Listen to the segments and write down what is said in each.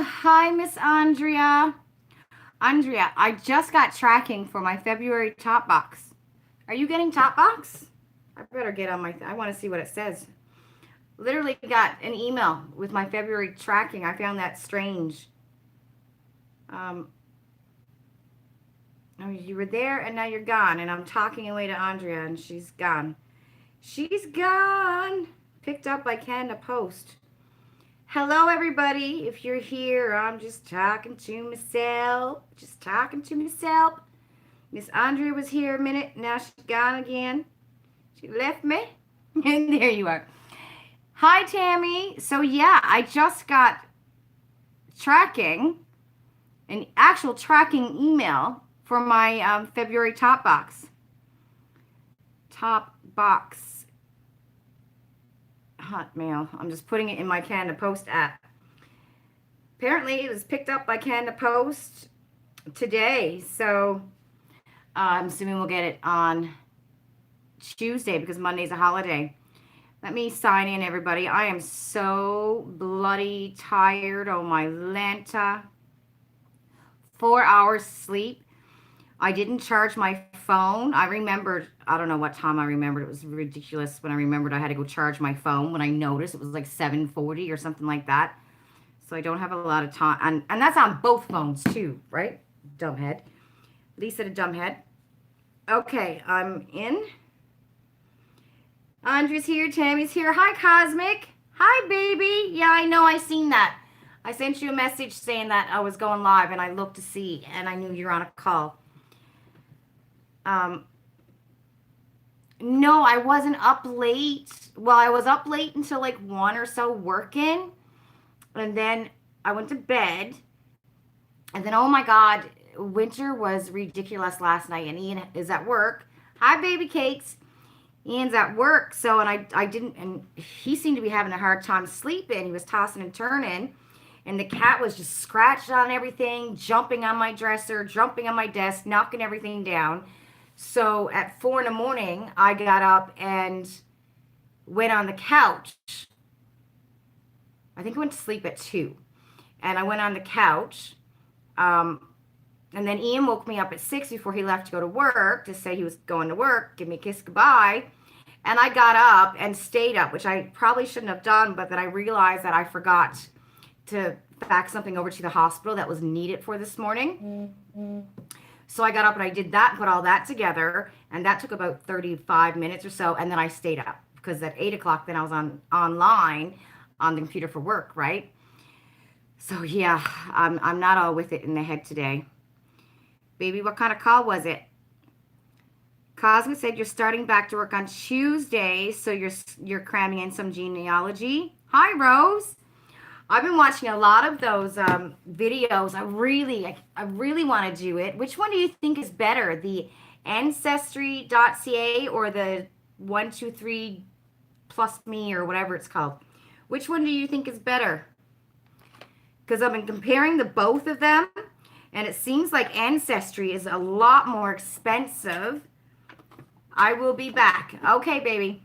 Hi, Miss Andrea. Andrea, I just got tracking for my February top box. Are you getting top box? I better get on my. I want to see what it says. Literally got an email with my February tracking. I found that strange. Um, oh, you were there and now you're gone. And I'm talking away to Andrea and she's gone. She's gone. Picked up by Canada Post. Hello, everybody. If you're here, I'm just talking to myself. Just talking to myself. Miss Andrea was here a minute. Now she's gone again. She left me. And there you are. Hi, Tammy. So, yeah, I just got tracking, an actual tracking email for my February top box. Top box Hotmail. I'm just putting it in my Canada Post app. Apparently, it was picked up by Canada Post today. So, I'm assuming we'll get it on Tuesday because Monday's a holiday. Let me sign in, everybody. I am so bloody tired. Oh, my Lanta. 4 hours sleep. I didn't charge my phone. I remembered, I don't know what time I remembered. It was ridiculous when I remembered I had to go charge my phone when I noticed it was like 7:40 or something like that. So I don't have a lot of time. And that's on both phones too, right? Dumbhead. Lisa the dumbhead. Okay, I'm in. Andrea's here. Tammy's here. Hi, Cosmic. Hi, baby. Yeah, I know. I seen that. I sent you a message saying that I was going live, and I looked to see, and I knew you were on a call. No, I wasn't up late. Well, I was up late until like 1 or so working, and then I went to bed, and then, oh my God, winter was ridiculous last night, and Ian is at work. Hi, baby cakes. Ian's at work, so, and I didn't, and he seemed to be having a hard time sleeping. He was tossing and turning, and the cat was just scratched on everything, jumping on my dresser, jumping on my desk, knocking everything down. So at 4 in the morning, I got up and went on the couch. I think I went to sleep at 2. And I went on the couch. And then Ian woke me up at 6 before he left to go to work to say he was going to work, give me a kiss goodbye. And I got up and stayed up, which I probably shouldn't have done, but then I realized that I forgot to fax something over to the hospital that was needed for this morning. So I got up and I did that, put all that together, and that took about 35 minutes or so, and then I stayed up because at 8 o'clock then I was online on the computer for work, right? So yeah, I'm not all with it in the head today. Baby, what kind of call was it? Cosmo said you're starting back to work on Tuesday, so you're cramming in some genealogy. Hi, Rose. I've been watching a lot of those videos. I really want to do it. Which one do you think is better, the ancestry.ca or the 123 plus me or whatever it's called? Which one do you think is better? Because I've been comparing the both of them, and it seems like Ancestry is a lot more expensive. I will be back. Okay, baby.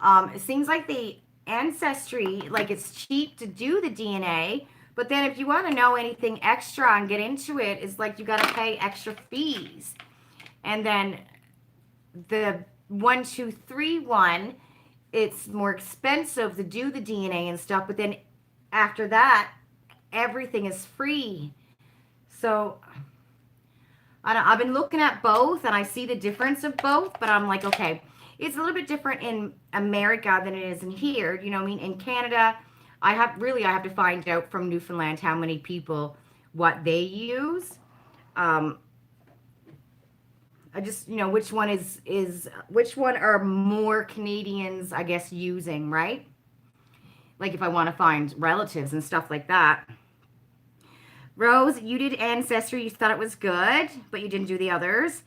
It seems like the Ancestry, like it's cheap to do the DNA, but then if you want to know anything extra and get into it, it's like you got to pay extra fees. And then the 123 it's more expensive to do the DNA and stuff, but then after that, everything is free. So I've been looking at both and I see the difference of both, but I'm like, okay, it's a little bit different in America than it is in here. You know what I mean? In Canada, I have to find out from Newfoundland how many people, what they use. I just, which one which one are more Canadians, I guess, using, right? Like if I want to find relatives and stuff like that. Rose, you did Ancestry. You thought it was good, but you didn't do the others.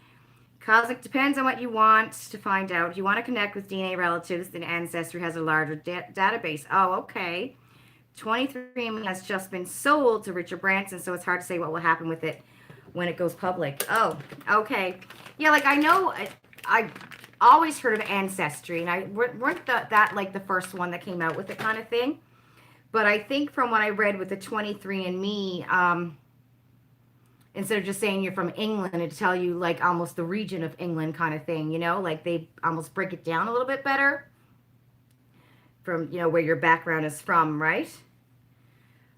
Cosmic, depends on what you want to find out. If you want to connect with DNA relatives, then Ancestry has a larger database. Oh, okay. 23andMe has just been sold to Richard Branson, so it's hard to say what will happen with it when it goes public. Oh, okay. Yeah, like I know, I always heard of Ancestry, and I weren't that like the first one that came out with it kind of thing. But I think from what I read with the 23andMe, instead of just saying you're from England, it'd tell you like almost the region of England kind of thing, you know? Like they almost break it down a little bit better from, where your background is from, right?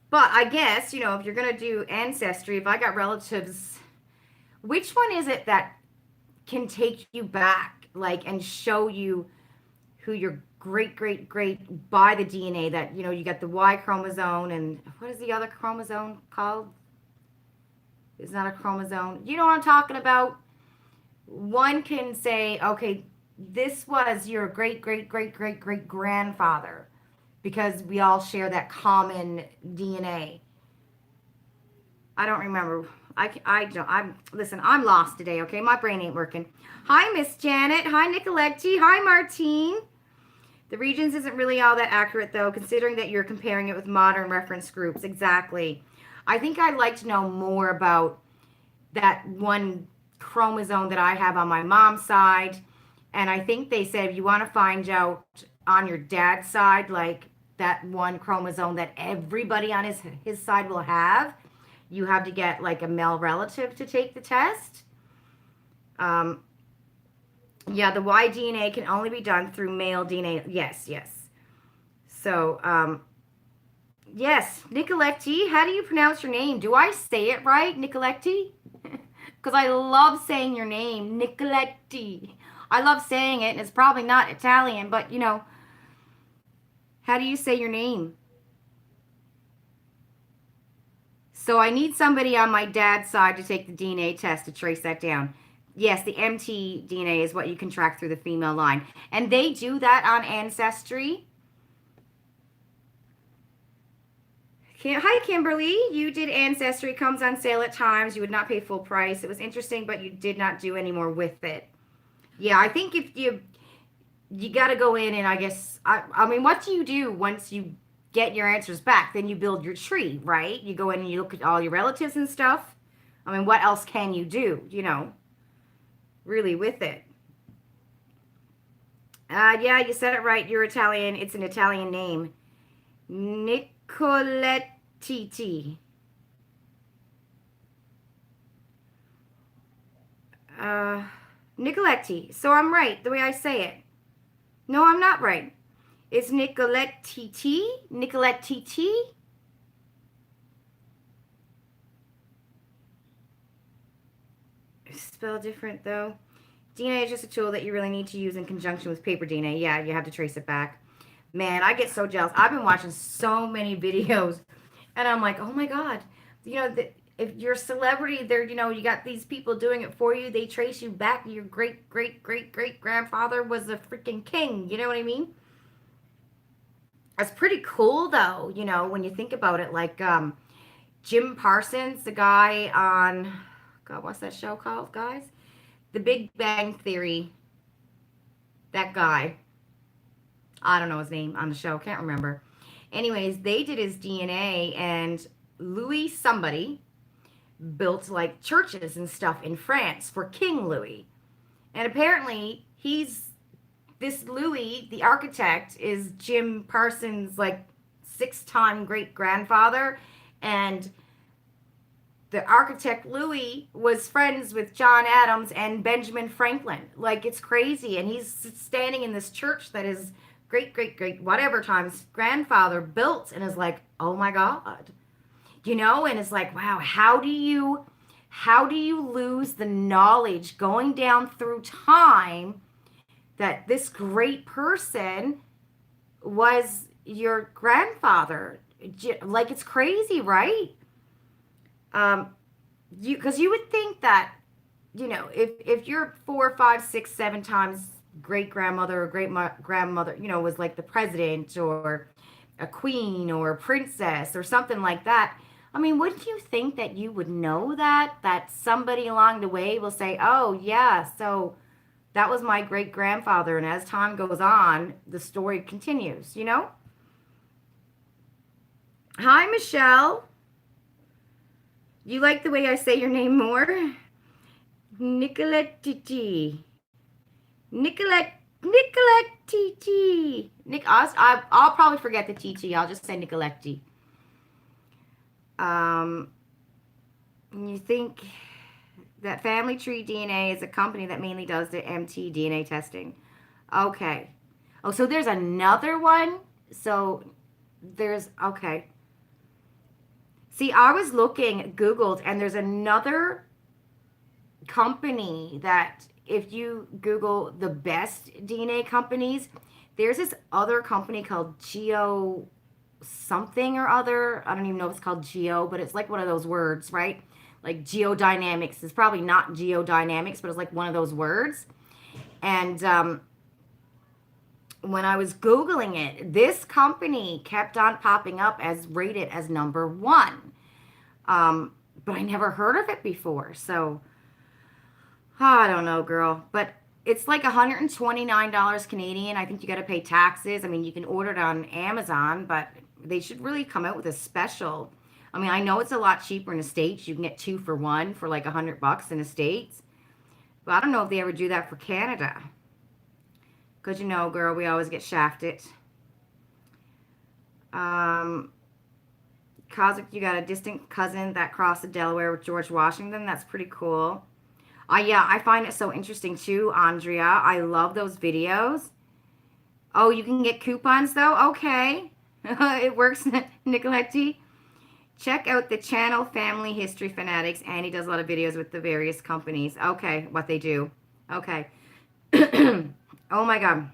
But I guess, if you're going to do ancestry, if I got relatives, which one is it that can take you back, like, and show you who your great, great, great by the DNA that, you got the Y chromosome and what is the other chromosome called? It's not a chromosome. You know what I'm talking about? One can say, okay, this was your great, great, great, great, great grandfather because we all share that common DNA. I don't remember. I don't. Listen, I'm lost today, okay? My brain ain't working. Hi, Miss Janet. Hi, Nicoletti. Hi, Martine. The regions isn't really all that accurate, though, considering that you're comparing it with modern reference groups. Exactly. I think I'd like to know more about that one chromosome that I have on my mom's side. And I think they said if you want to find out on your dad's side, like that one chromosome that everybody on his side will have, you have to get like a male relative to take the test. Um, yeah, the Y DNA can only be done through male DNA. Yes, yes. So, yes, Nicoletti, how do you pronounce your name? Do I say it right, Nicoletti? Because I love saying your name, Nicoletti. I love saying it, and it's probably not Italian, but how do you say your name? So I need somebody on my dad's side to take the DNA test to trace that down. Yes, the mtDNA is what you can track through the female line. And they do that on Ancestry. Hi, Kimberly. You did Ancestry. Comes on sale at times. You would not pay full price. It was interesting, but you did not do any more with it. Yeah, I think if you got to go in and I guess, I mean, what do you do once you get your answers back? Then you build your tree, right? You go in and you look at all your relatives and stuff. I mean, what else can you do, really with it? Yeah, you said it right. You're Italian. It's an Italian name. Nicoletti. Uh, Nicoletti. So I'm right the way I say it. No, I'm not right. It's Nicoletti. Nicoletti. Spell different though. DNA is just a tool that you really need to use in conjunction with paper DNA. Yeah, you have to trace it back. Man, I get so jealous. I've been watching so many videos, and I'm like, oh my god, if you're a celebrity, you got these people doing it for you. They trace you back. Your great great great great grandfather was a freaking king. You know what I mean? It's pretty cool though. When you think about it, like Jim Parsons, the guy on God, what's that show called, guys? The Big Bang Theory. That guy. I don't know his name on the show. Can't remember. Anyways, they did his DNA, and Louis somebody built like churches and stuff in France for King Louis. And apparently, this Louis, the architect, is Jim Parsons' like 6-time great grandfather, and the architect Louis was friends with John Adams and Benjamin Franklin. Like, it's crazy. And he's standing in this church that his great, great, great, whatever times grandfather built, and is like, oh my God. And it's like, wow, how do you lose the knowledge going down through time that this great person was your grandfather? Like, it's crazy, right? Because you would think that, if you're 4, 5, 6, 7 times great grandmother or great grandmother, was like the president or a queen or a princess or something like that. I mean, wouldn't you think that you would know that somebody along the way will say, oh, yeah, so that was my great grandfather. And as time goes on, the story continues, Hi, Michelle. You like the way I say your name more? Nicoletti. Nicoletti. I'll probably forget the TT. I'll just say Nicoletti. Um, you think that Family Tree DNA is a company that mainly does the mtDNA testing? Okay. Oh, so there's another one. So there's okay. See, I was looking, Googled, and there's another company that if you Google the best DNA companies, there's this other company called Geo something or other. I don't even know if it's called Geo, but it's like one of those words, right? Like geodynamics. It's probably not geodynamics, but it's like one of those words. And when I was Googling it, this company kept on popping up as rated as number one. But I never heard of it before. So I don't know, girl. But it's like $129 Canadian. I think you got to pay taxes. I mean, you can order it on Amazon, but they should really come out with a special. I mean, I know it's a lot cheaper in the States. You can get two for one for like $100 in the States. But I don't know if they ever do that for Canada. Because, you know, girl, we always get shafted. Cosmic, you got a distant cousin that crossed the Delaware with George Washington. That's pretty cool. Yeah, I find it so interesting too, Andrea. I love those videos. Oh, you can get coupons though? Okay. It works, Nicoletti. Check out the channel Family History Fanatics. Annie does a lot of videos with the various companies. Okay, what they do. Okay. Oh my God.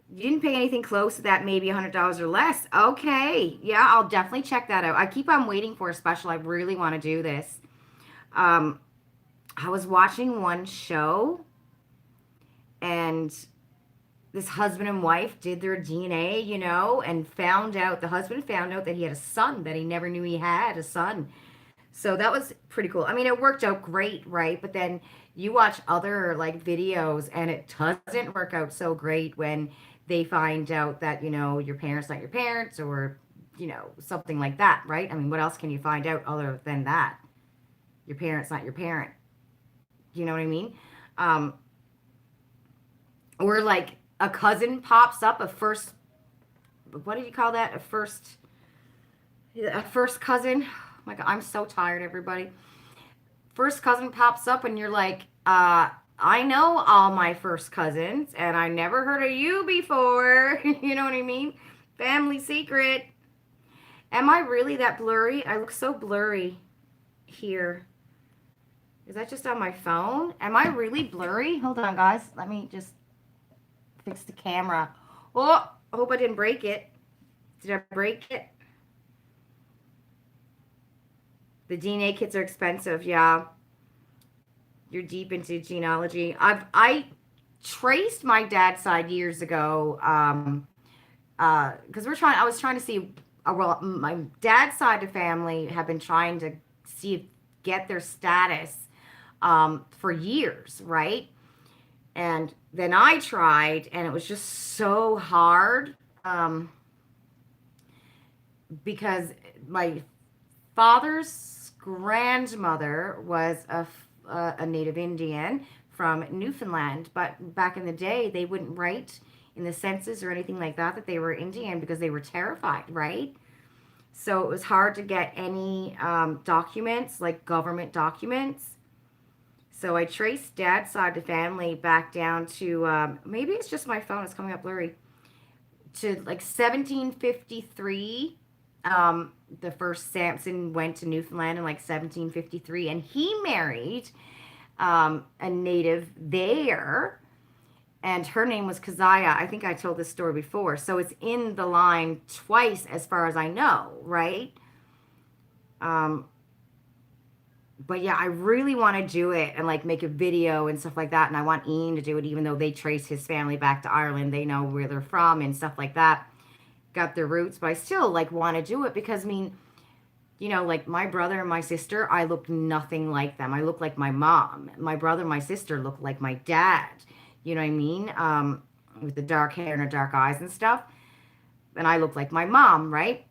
You didn't pay anything close to that, maybe $100 or less. Okay. Yeah, I'll definitely check that out. I keep on waiting for a special. I really want to do this. I was watching one show and this husband and wife did their DNA, you know, and the husband found out that he had a son that he never knew he had a son. So that was pretty cool. I mean, it worked out great, right? But then you watch other like videos and it doesn't work out so great when they find out that, you know, your parents not your parents or, you know, something like that, right? I mean, what else can you find out other than that? Your parents not your parent. You know what I mean? Um, or like a cousin pops up, what do you call that? A first cousin. Oh my God, I'm so tired, everybody. First cousin pops up and you're like, I know all my first cousins and I never heard of you before. You know what I mean? Family secret. Am I really that blurry? I look so blurry here. Is that just on my phone? Am I really blurry? Hold on, guys. Let me just fix the camera. Oh, I hope I didn't break it. Did I break it? The DNA kits are expensive, yeah. You're deep into genealogy. I traced my dad's side years ago, because I was trying to see, well, my dad's side of family have been trying to get their status for years, right? And then I tried, and it was just so hard because my father's grandmother was a native Indian from Newfoundland, but back in the day, they wouldn't write in the census or anything like that that they were Indian because they were terrified, right? So it was hard to get any documents, like government documents. So I traced dad's side of the family back down to, maybe it's just my phone, it's coming up blurry, to like 1753. The first Sampson went to Newfoundland in like 1753, and he married a native there, and her name was Keziah. I think I told this story before. So it's in the line twice as far as I know, right? But yeah, I really want to do it and like make a video and stuff like that. And I want Ian to do it, even though they trace his family back to Ireland. They know where they're from and stuff like that. Got their roots, but I still like want to do it because I mean, you know, like my brother and my sister, I look nothing like them. I look like my mom. My brother and my sister look like my dad. You know what I mean? With the dark hair and the dark eyes and stuff. And I look like my mom, right?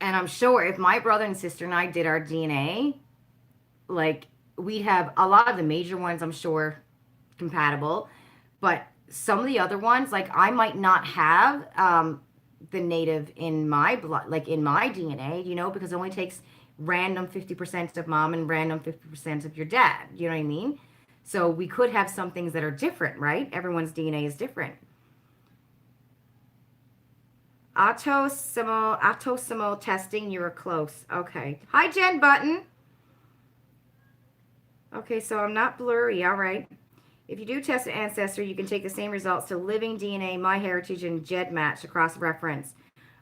And I'm sure if my brother and sister and I did our DNA, like we'd have a lot of the major ones, I'm sure, compatible. But some of the other ones, like I might not have the native in my blood, like in my DNA, because it only takes random 50% of mom and random 50% of your dad. You know what I mean? So we could have some things that are different, right? Everyone's DNA is different. Autosomal testing, you were close. Okay. Hi, Jen Button. Okay, so I'm not blurry. All right. If you do test an ancestor, you can take the same results to living DNA, MyHeritage, and GEDmatch to cross-reference.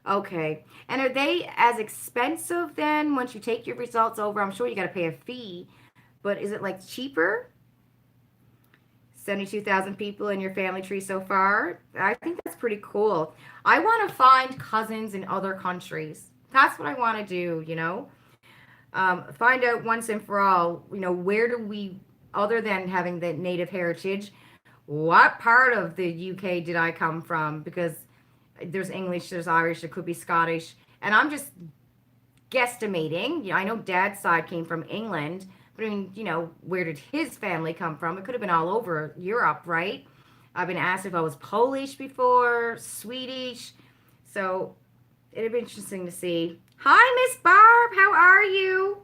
Okay. And are they as expensive then once you take your results over? I'm sure you got to pay a fee, but is it like cheaper? 72,000 people in your family tree so far. I think that's pretty cool. I want to find cousins in other countries. That's what I want to do. Find out once and for all, where do we, other than having the native heritage, what part of the UK did I come from? Because there's English, there's Irish, there could be Scottish, and I'm just guesstimating. I know Dad's side came from England, but I mean, where did his family come from? It could have been all over Europe, right? I've been asked if I was Polish before, Swedish, so it'd be interesting to see. Hi, Miss Barb, how are you?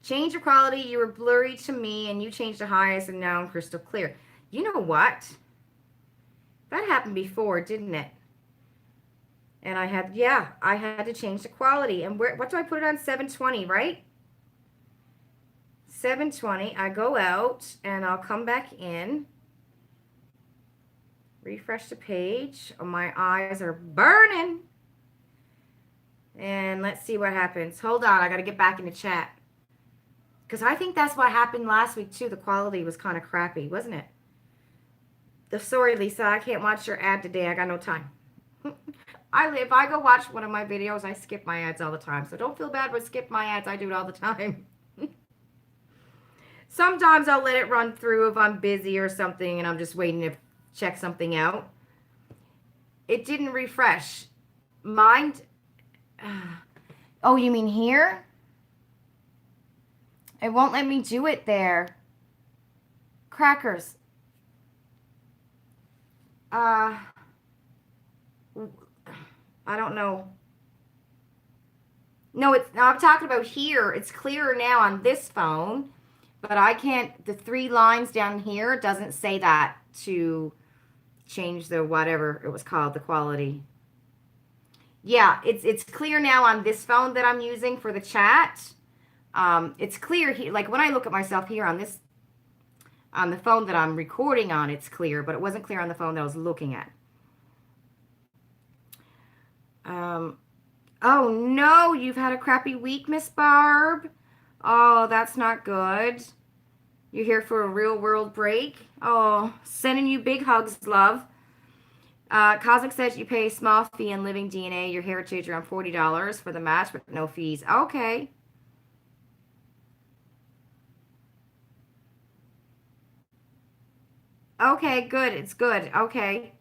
Change of quality, you were blurry to me, and you changed the highest, and now I'm crystal clear. You know what? That happened before, didn't it? And I had to change the quality. And what do I put it on? 720, right? 720. I go out and I'll come back in. Refresh the page. Oh, my eyes are burning. And let's see what happens. Hold on. I got to get back into chat. Because I think that's what happened last week, too. The quality was kind of crappy, wasn't it? Sorry, Lisa. I can't watch your ad today. I got no time. If I go watch one of my videos, I skip my ads all the time. So don't feel bad when skip my ads. I do it all the time. Sometimes I'll let it run through if I'm busy or something and I'm just waiting to check something out. It didn't refresh. Mine. Oh, you mean here? It won't let me do it there. Crackers. I don't know. No, I'm talking about here. It's clearer now on this phone, but I can't, the 3 lines down here doesn't say that to change the whatever it was called, the quality. Yeah, it's clear now on this phone that I'm using for the chat. It's clear here, like when I look at myself here on the phone that I'm recording on, it's clear, but it wasn't clear on the phone that I was looking at. Oh no, you've had a crappy week, Miss Barb. Oh, that's not good. You're here for a real world break. Oh, sending you big hugs, love. Cosmic says you pay a small fee in living DNA, your heritage around $40 for the match, but no fees. Okay. Okay, good. It's good. Okay.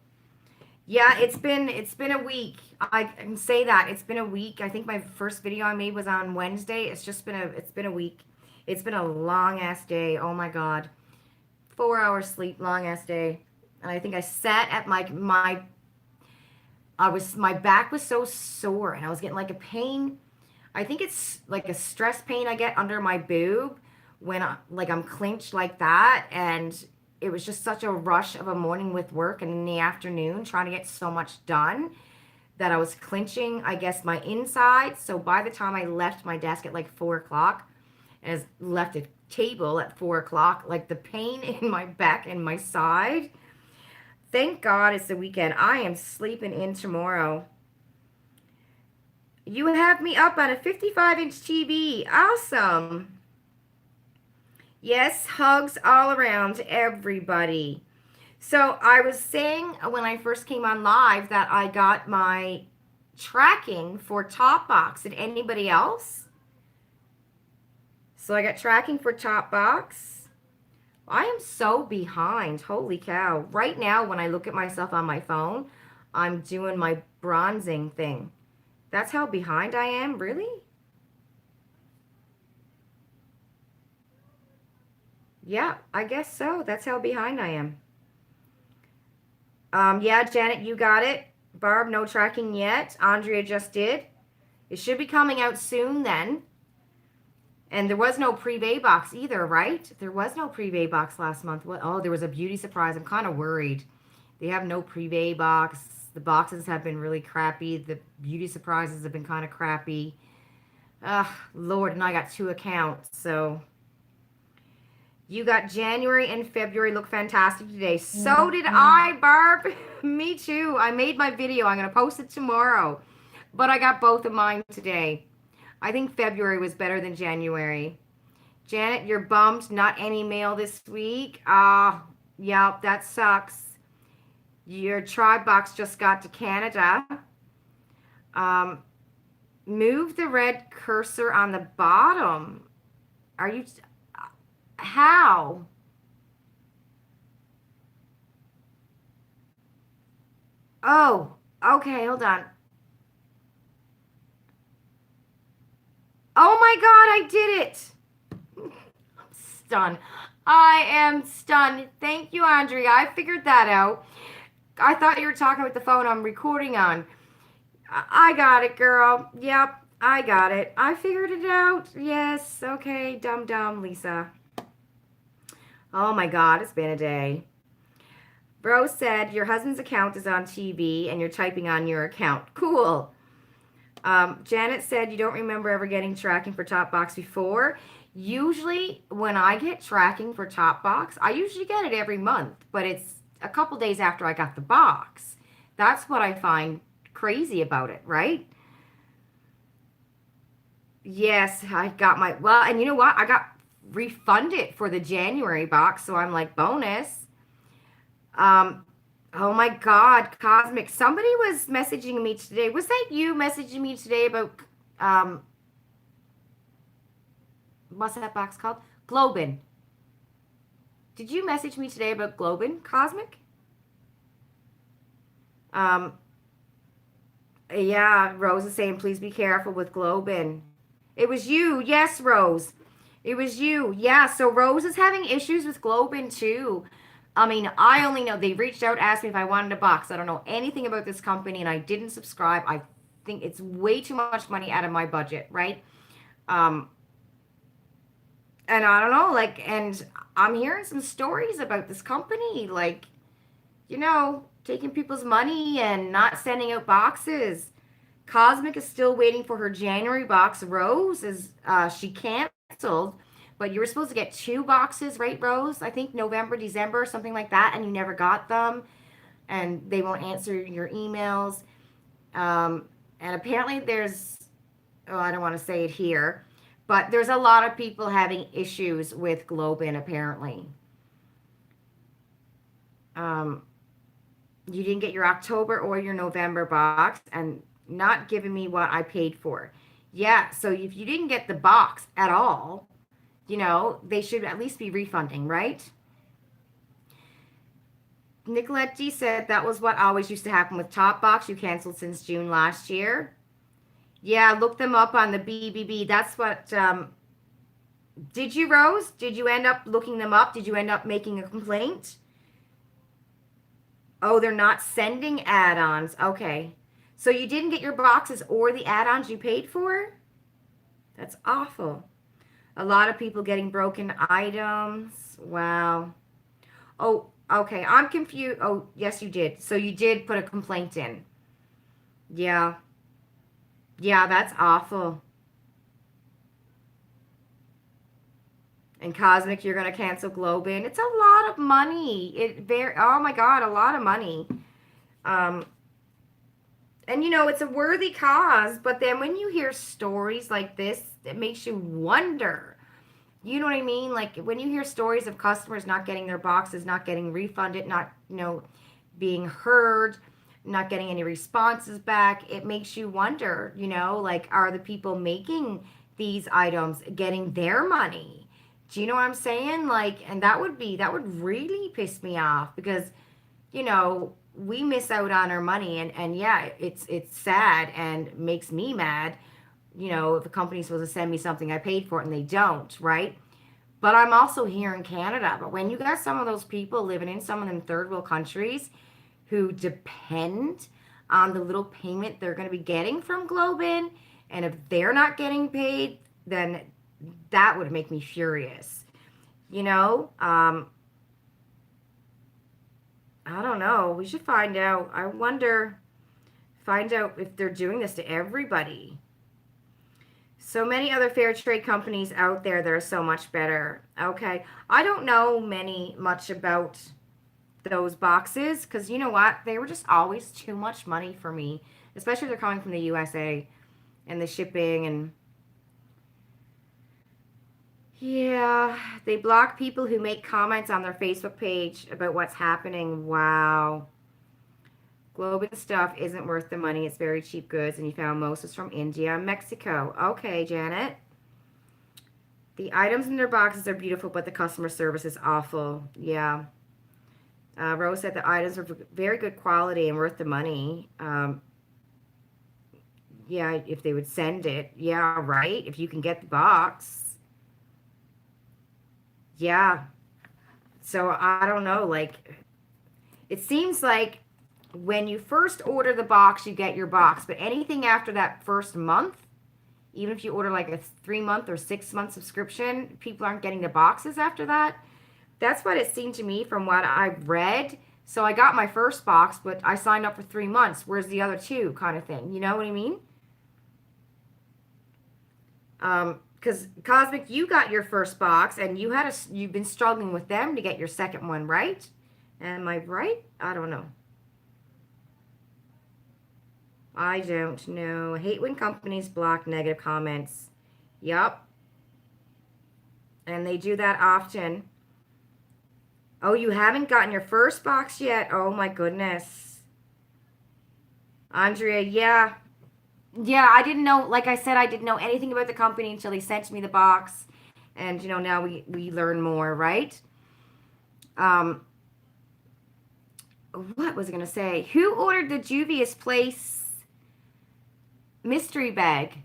Yeah, it's been a week. I can say that. It's been a week. I think my first video I made was on Wednesday. It's been a week. It's been a long ass day. Oh my God. 4 hours sleep, long ass day. And I think I sat at my back was so sore and I was getting like a pain. I think it's like a stress pain I get under my boob when I'm clinched like that, and it was just such a rush of a morning with work and in the afternoon trying to get so much done that I was clinching, I guess, my inside. So by the time I left my desk at like 4 o'clock and left a table at 4 o'clock, like the pain in my back and my side. Thank God it's the weekend. I am sleeping in tomorrow. You have me up on a 55-inch TV. Awesome. Yes, hugs all around everybody. So I was saying when I first came on live that I got my tracking for Topbox. Did anybody else? So I got tracking for Topbox. I am so behind. Holy cow. Right now, when I look at myself on my phone, I'm doing my bronzing thing. That's how behind I am? Really? Yeah, I guess so. That's how behind I am. Yeah, Janet, you got it. Barb, no tracking yet. Andrea just did. It should be coming out soon then. And there was no pre-bay box either, right? There was no pre-bay box last month. What? Oh, there was a beauty surprise. I'm kind of worried. They have no pre-bay box. The boxes have been really crappy. The beauty surprises have been kind of crappy. Ugh, Lord, and I got two accounts. So you got January and February look fantastic today. So did I, Barb. Me too. I made my video. I'm going to post it tomorrow. But I got both of mine today. I think February was better than January. Janet, you're bummed. Not any mail this week. Yeah, that sucks. Your tribe box just got to Canada. Um, move the red cursor on the bottom. Are you... How? Oh, okay, hold on. Oh my God, I did it. I'm stunned. I am stunned. Thank you, Andrea. I figured that out. I thought you were talking with the phone I'm recording on. I got it, girl. Yep, I got it. I figured it out. Yes, okay, dumb dumb, Lisa. Oh my God, it's been a day. Bro said your husband's account is on TV and you're typing on your account. Cool. Janet said you don't remember ever getting tracking for Topbox before. Usually, when I get tracking for Topbox, I usually get it every month, but it's a couple days after I got the box. That's what I find crazy about it, right? Yes, I got my, well, and you know what? I got refunded for the January box, so I'm like, bonus. Um, oh my God, Cosmic. Somebody was messaging me today. Was that you messaging me today about, um, what's that box called? Globin. Did you message me today about Globin, Cosmic? Um, yeah, Rose is saying, please be careful with Globin. It was you. Yes, Rose. It was you. Yeah, so Rose is having issues with Globin too. I mean, I only know they reached out, asked me if I wanted a box. I don't know anything about this company and I didn't subscribe. I think it's way too much money out of my budget, right? Um, and I don't know, like, and I'm hearing some stories about this company, like, taking people's money and not sending out boxes. Cosmic is still waiting for her January box. Rose is she canceled, but you were supposed to get two boxes, right, Rose? I think November, December, something like that, and you never got them, and they won't answer your emails. Um, and apparently there's, oh, I don't want to say it here, but there's a lot of people having issues with Globin apparently. Um, you didn't get your October or your November box and not giving me what I paid for. Yeah, so if you didn't get the box at all, they should at least be refunding, right? Nicolette G said that was what always used to happen with Topbox. You canceled since June last year. Yeah, look them up on the BBB. That's what. Did you, Rose? Did you end up looking them up? Did you end up making a complaint? Oh, they're not sending add-ons. Okay. So you didn't get your boxes or the add-ons you paid for? That's awful. A lot of people getting broken items. Wow. Oh, okay. I'm confused. Oh, yes, you did. So you did put a complaint in. Yeah. Yeah, that's awful. And Cosmic, you're gonna cancel Globin. It's a lot of money. Oh my God, a lot of money. And it's a worthy cause, but then when you hear stories like this, it makes you wonder. You know what I mean? Like when you hear stories of customers not getting their boxes, not getting refunded, not, being heard, not getting any responses back, it makes you wonder, like are the people making these items getting their money? Do you know what I'm saying? Like, and that would really piss me off because, we miss out on our money and yeah, it's sad and makes me mad, if a company's supposed to send me something I paid for it and they don't, right? But I'm also here in Canada. But when you got some of those people living in some of them third world countries who depend on the little payment they're going to be getting from Globin. And if they're not getting paid, then that would make me furious. You know, I don't know. We should find out. I wonder, find out if they're doing this to everybody. So many other fair trade companies out there that are so much better. Okay. I don't know much about those boxes because you know what? They were just always too much money for me, especially if they're coming from the USA and the shipping and yeah, they block people who make comments on their Facebook page about what's happening. Wow. Globin stuff isn't worth the money. It's very cheap goods, and you found most is from India and Mexico. Okay, Janet. The items in their boxes are beautiful, but the customer service is awful. Yeah. Rose said the items are very good quality and worth the money. Yeah, if they would send it. Yeah, right. If you can get the box. Yeah. So I don't know. Like, it seems like when you first order the box, you get your box. But anything after that first month, even if you order like a 3 month or 6 month subscription, people aren't getting the boxes after that. That's what it seemed to me from what I've read. So I got my first box, but I signed up for 3 months. Where's the other two kind of thing? You know what I mean? Because Cosmic, you got your first box and you've been struggling with them to get your second one, right? Am I right? I don't know. I don't know. I hate when companies block negative comments. Yup. And they do that often. Oh, you haven't gotten your first box yet? Oh my goodness. Andrea, yeah. Yeah, I didn't know, like I said, I didn't know anything about the company until they sent me the box. And, now we learn more, right? Um, what was I going to say? Who ordered the Juvia's Place mystery bag?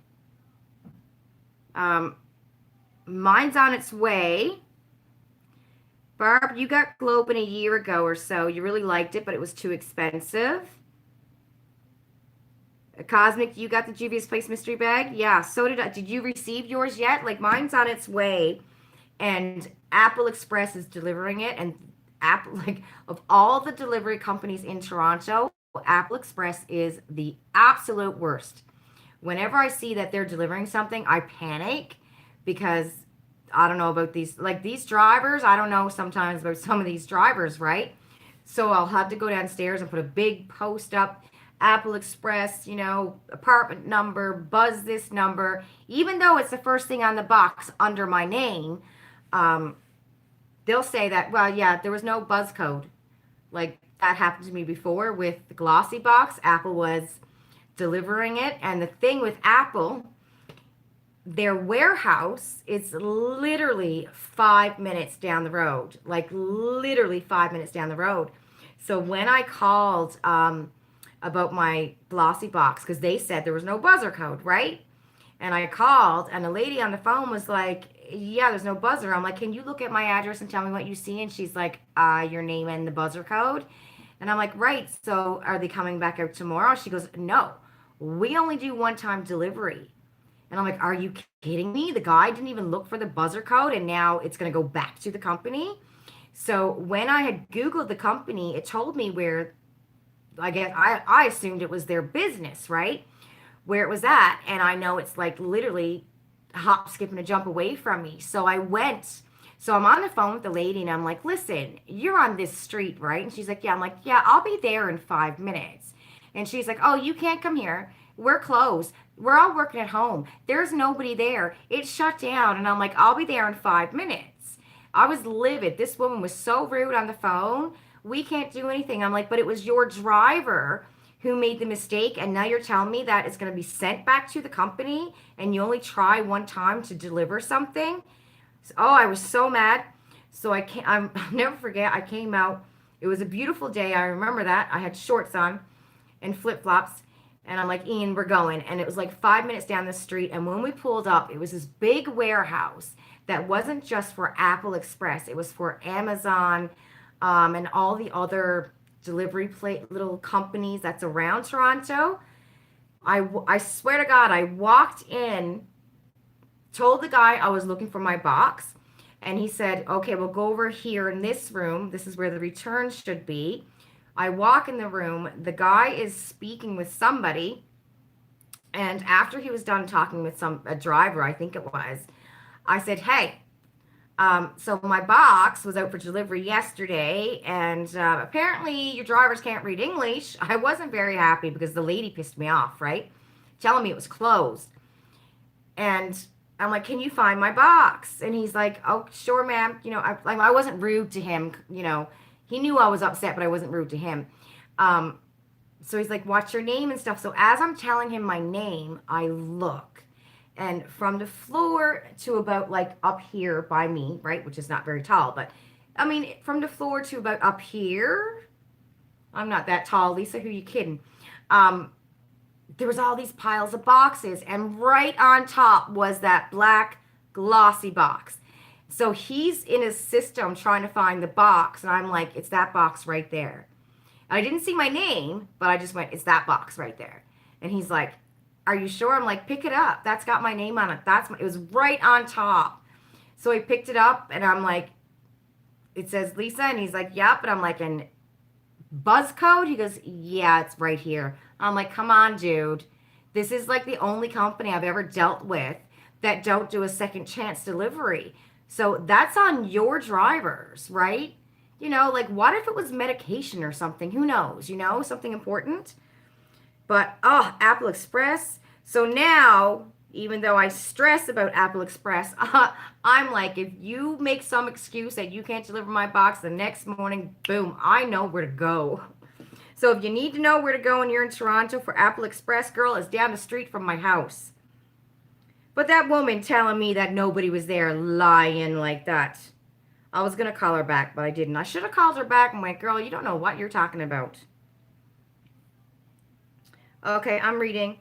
Mine's on its way. Barb, you got Globin a year ago or so. You really liked it, but it was too expensive. Cosmic, you got the Juvia's Place mystery bag? Yeah, so did I. Did you receive yours yet? Like, mine's on its way, and Apple Express is delivering it. And Apple, like, of all the delivery companies in Toronto, Apple Express is the absolute worst. Whenever I see that they're delivering something, I panic because I don't know about these drivers. I don't know sometimes about some of these drivers, right? So I'll have to go downstairs and put a big post up. Apple Express, apartment number, buzz this number. Even though it's the first thing on the box under my name, um, they'll say that, well, yeah, there was no buzz code. Like that happened to me before with the glossy box. Apple was delivering it. And the thing with Apple, their warehouse is literally 5 minutes down the road, like literally 5 minutes down the road. So when I called about my glossy box, because they said there was no buzzer code, right? And I called, and a lady on the phone was like, yeah, there's no buzzer. I'm like, can you look at my address and tell me what you see? And she's like, your name and the buzzer code. And I'm like, right. So are they coming back out tomorrow? She goes, no, we only do one-time delivery. And I'm like, are you kidding me? The guy didn't even look for the buzzer code, and now it's going to go back to the company. So when I had Googled the company, it told me where, I guess, I assumed it was their business, right? Where it was at. And I know it's like literally a hop, skip, and a jump away from me. So I went. So I'm on the phone with the lady, and I'm like, listen, you're on this street, right? And she's like, yeah. I'm like, yeah, I'll be there in 5 minutes. And she's like, oh, you can't come here. We're closed. We're all working at home. There's nobody there. It's shut down. And I'm like, I'll be there in 5 minutes. I was livid. This woman was so rude on the phone. We can't do anything. I'm like, but it was your driver who made the mistake. And now you're telling me that it's going to be sent back to the company and you only try one time to deliver something. Oh, I was so mad. So I'll never forget. I came out. It was a beautiful day. I remember that. I had shorts on and flip-flops. And I'm like, Ian, we're going. And it was like 5 minutes down the street. And when we pulled up, it was this big warehouse that wasn't just for Apple Express. It was for Amazon and all the other delivery plate little companies that's around Toronto. I swear to God, I walked in, told the guy I was looking for my box, and he said, okay, we'll go over here in this room. This is where the return should be. I walk in the room. The guy is speaking with somebody. And after he was done talking with a driver, I think it was, I said, hey, so my box was out for delivery yesterday, and apparently your drivers can't read English. I wasn't very happy because the lady pissed me off, right? Telling me it was closed. And I'm like, can you find my box? And he's like, oh, sure, ma'am. I wasn't rude to him. He knew I was upset, but I wasn't rude to him. So he's like, what's your name and stuff? So as I'm telling him my name, I look. And from the floor to about like up here by me, right, which is not very tall, but I mean, from the floor to about up here, I'm not that tall, Lisa, who you kidding? There was all these piles of boxes, and right on top was that black glossy box. So he's in his system trying to find the box, and I'm like, it's that box right there. I didn't see my name, but I just went, it's that box right there. And he's like, are you sure? I'm like, pick it up. That's got my name on it. It was right on top. So I picked it up, and I'm like, it says Lisa, and he's like, yep. And I'm like, and buzz code? He goes, yeah, it's right here. I'm like, come on, dude. This is like the only company I've ever dealt with that don't do a second chance delivery. So that's on your drivers, right? Like what if it was medication or something? Who knows? Something important. But, oh, Apple Express. So now, even though I stress about Apple Express, I'm like, if you make some excuse that you can't deliver my box the next morning, boom, I know where to go. So if you need to know where to go and you're in Toronto for Apple Express, girl, it's down the street from my house. But that woman telling me that nobody was there lying like that. I was going to call her back, but I didn't. I should have called her back and went, girl, you don't know what you're talking about. Okay, I'm reading.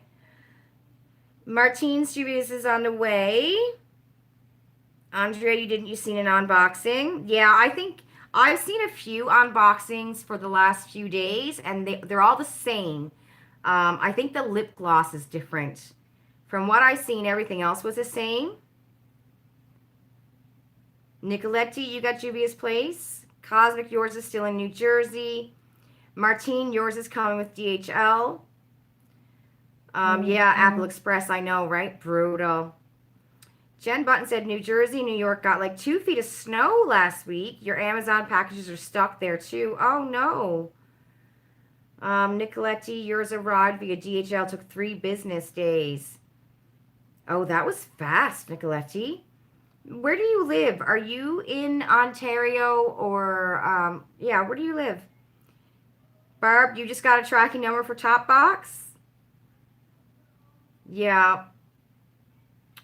Martine Studios is on the way. Andrea, you seen an unboxing? Yeah, I think I've seen a few unboxings for the last few days, and they're all the same. I think the lip gloss is different. From what I've seen, everything else was the same. Nicoletti, you got Juvia's Place. Cosmic, yours is still in New Jersey. Martine, yours is coming with DHL. Yeah, Apple Express, I know, right? Brutal. Jen Button said New Jersey, New York got like 2 feet of snow last week. Your Amazon packages are stuck there too. Oh, no. Nicoletti, yours arrived via DHL. Took 3 business days. Oh, that was fast, Nicoletti. Where do you live? Are you in Ontario or, yeah, where do you live? Barb, you just got a tracking number for Topbox? Yeah.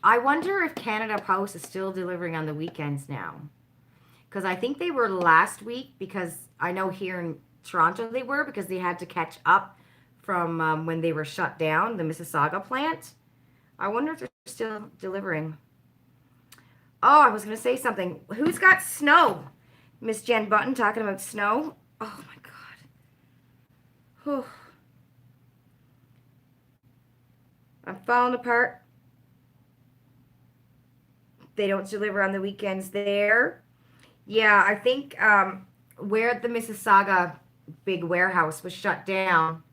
I wonder if Canada Post is still delivering on the weekends now. Because I think they were last week, because I know here in Toronto they were, because they had to catch up from when they were shut down, the Mississauga plant. I wonder if they're still delivering. Oh, I was going to say something. Who's got snow? Miss Jen Button talking about snow. Oh, my God. Whew. I'm falling apart. They don't deliver on the weekends there. Yeah, I think where the Mississauga big warehouse was shut down,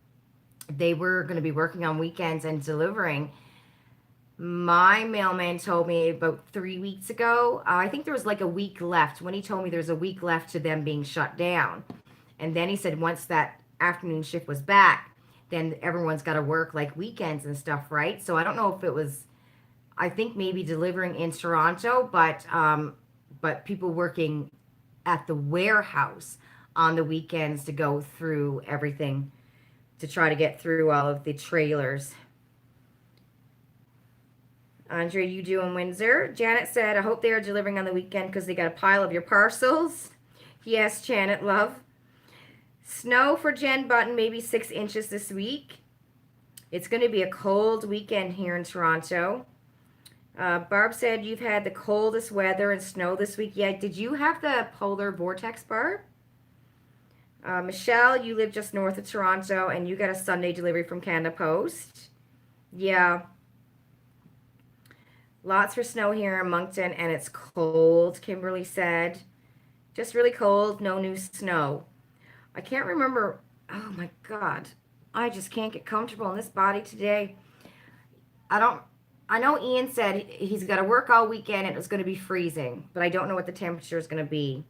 they were going to be working on weekends and delivering. My mailman told me about 3 weeks ago, I think there was like a week left. When he told me there's a week left to them being shut down. And then he said once that afternoon shift was back, then everyone's got to work like weekends and stuff, right? So I don't know if it was, I think maybe delivering in Toronto, but people working at the warehouse on the weekends to go through everything to try to get through all of the trailers. Andre, you do in Windsor. Janet said, I hope they are delivering on the weekend because they got a pile of your parcels. Yes, Janet, love. Snow for Jen Button, maybe 6 inches this week. It's going to be a cold weekend here in Toronto. Barb said you've had the coldest weather and snow this week. Yeah, did you have the polar vortex, Barb? Michelle, you live just north of Toronto, and you got a Sunday delivery from Canada Post. Yeah, lots for snow here in Moncton, and it's cold, Kimberly said. Just really cold, no new snow. I can't remember. Oh my God. I just can't get comfortable in this body today. I don't. I know Ian said he's got to work all weekend and it was going to be freezing, but I don't know what the temperature is going to be.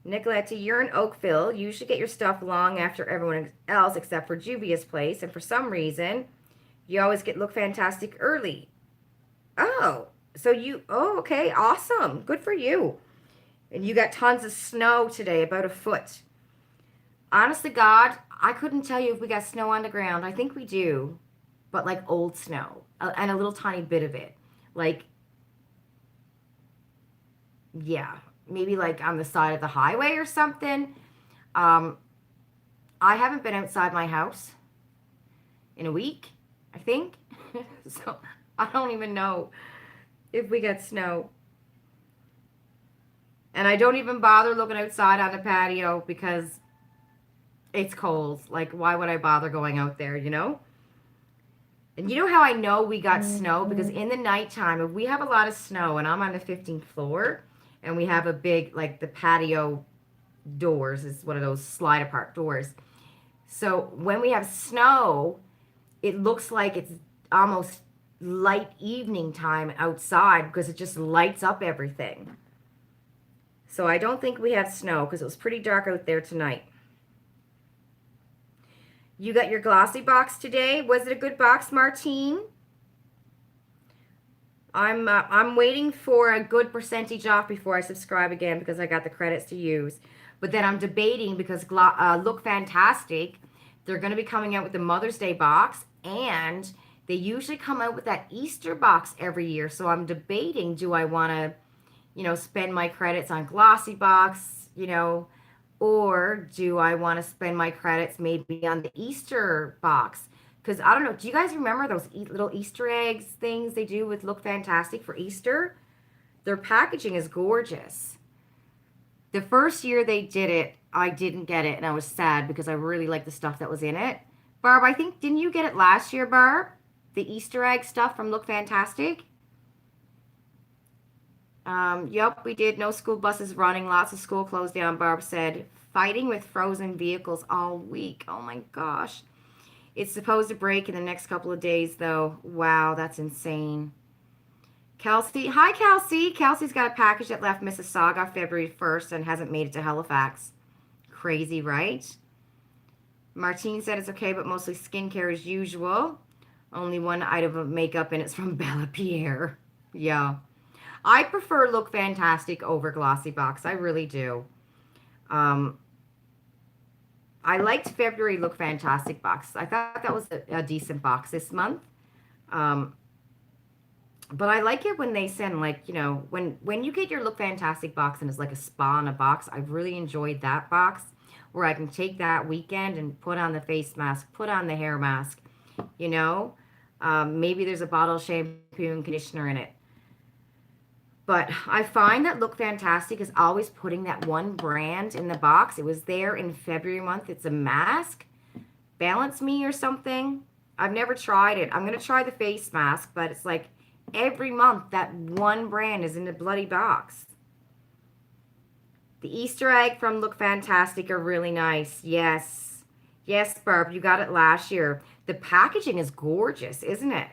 Nicoletta, you're in Oakville. You should get your stuff long after everyone else except for Juvia's place, and for some reason, you always get Look Fantastic early. Oh, so you, oh, okay, awesome. Good for you. And you got tons of snow today, about a foot. Honest to God, I couldn't tell you if we got snow on the ground. I think we do, but like old snow and a little tiny bit of it. Like, yeah, maybe like on the side of the highway or something. Um, I haven't been outside my house in a week, I think. So I don't even know if we get snow. And I don't even bother looking outside on the patio because it's cold. Like, why would I bother going out there, you know? And you know how I know we got snow? Because in the nighttime, if we have a lot of snow and I'm on the 15th floor and we have a big, like the patio doors is one of those slide apart doors. So when we have snow, it looks like it's almost light evening time outside because it just lights up everything. So I don't think we have snow because it was pretty dark out there tonight. You got your glossy box today. Was it a good box, Martine? I'm waiting for a good percentage off before I subscribe again because I got the credits to use. But then I'm debating because Look Fantastic, they're going to be coming out with the Mother's Day box, and they usually come out with that Easter box every year. So I'm debating, do I want to, spend my credits on glossy box, or do I want to spend my credits maybe on the Easter box? Because I don't know, do you guys remember those little Easter eggs things they do with Look Fantastic for Easter? Their packaging is gorgeous. The first year they did it, I didn't get it, and I was sad because I really liked the stuff that was in it. Barb, I think, didn't you get it last year, Barb? The Easter egg stuff from Look Fantastic? Yep, we did. No school buses running. Lots of school closed down, Barb said. Fighting with frozen vehicles all week. Oh my gosh. It's supposed to break in the next couple of days, though. Wow, that's insane. Kelsey. Hi, Kelsey. Kelsey's got a package that left Mississauga February 1st and hasn't made it to Halifax. Crazy, right? Martine said it's okay, but mostly skincare as usual. Only one item of makeup, and it's from Bella Pierre. Yeah. I prefer Look Fantastic over Glossy Box. I really do. I liked February Look Fantastic box. I thought that was a decent box this month. But I like it when they send, like, when you get your Look Fantastic box and it's like a spa in a box. I've really enjoyed that box where I can take that weekend and put on the face mask, put on the hair mask, Maybe there's a bottle of shampoo and conditioner in it. But I find that Look Fantastic is always putting that one brand in the box. It was there in February month. It's a mask. Balance Me or something. I've never tried it. I'm going to try the face mask, but it's like every month that one brand is in the bloody box. The Easter egg from Look Fantastic are really nice. Yes. Yes, Barb, you got it last year. The packaging is gorgeous, isn't it?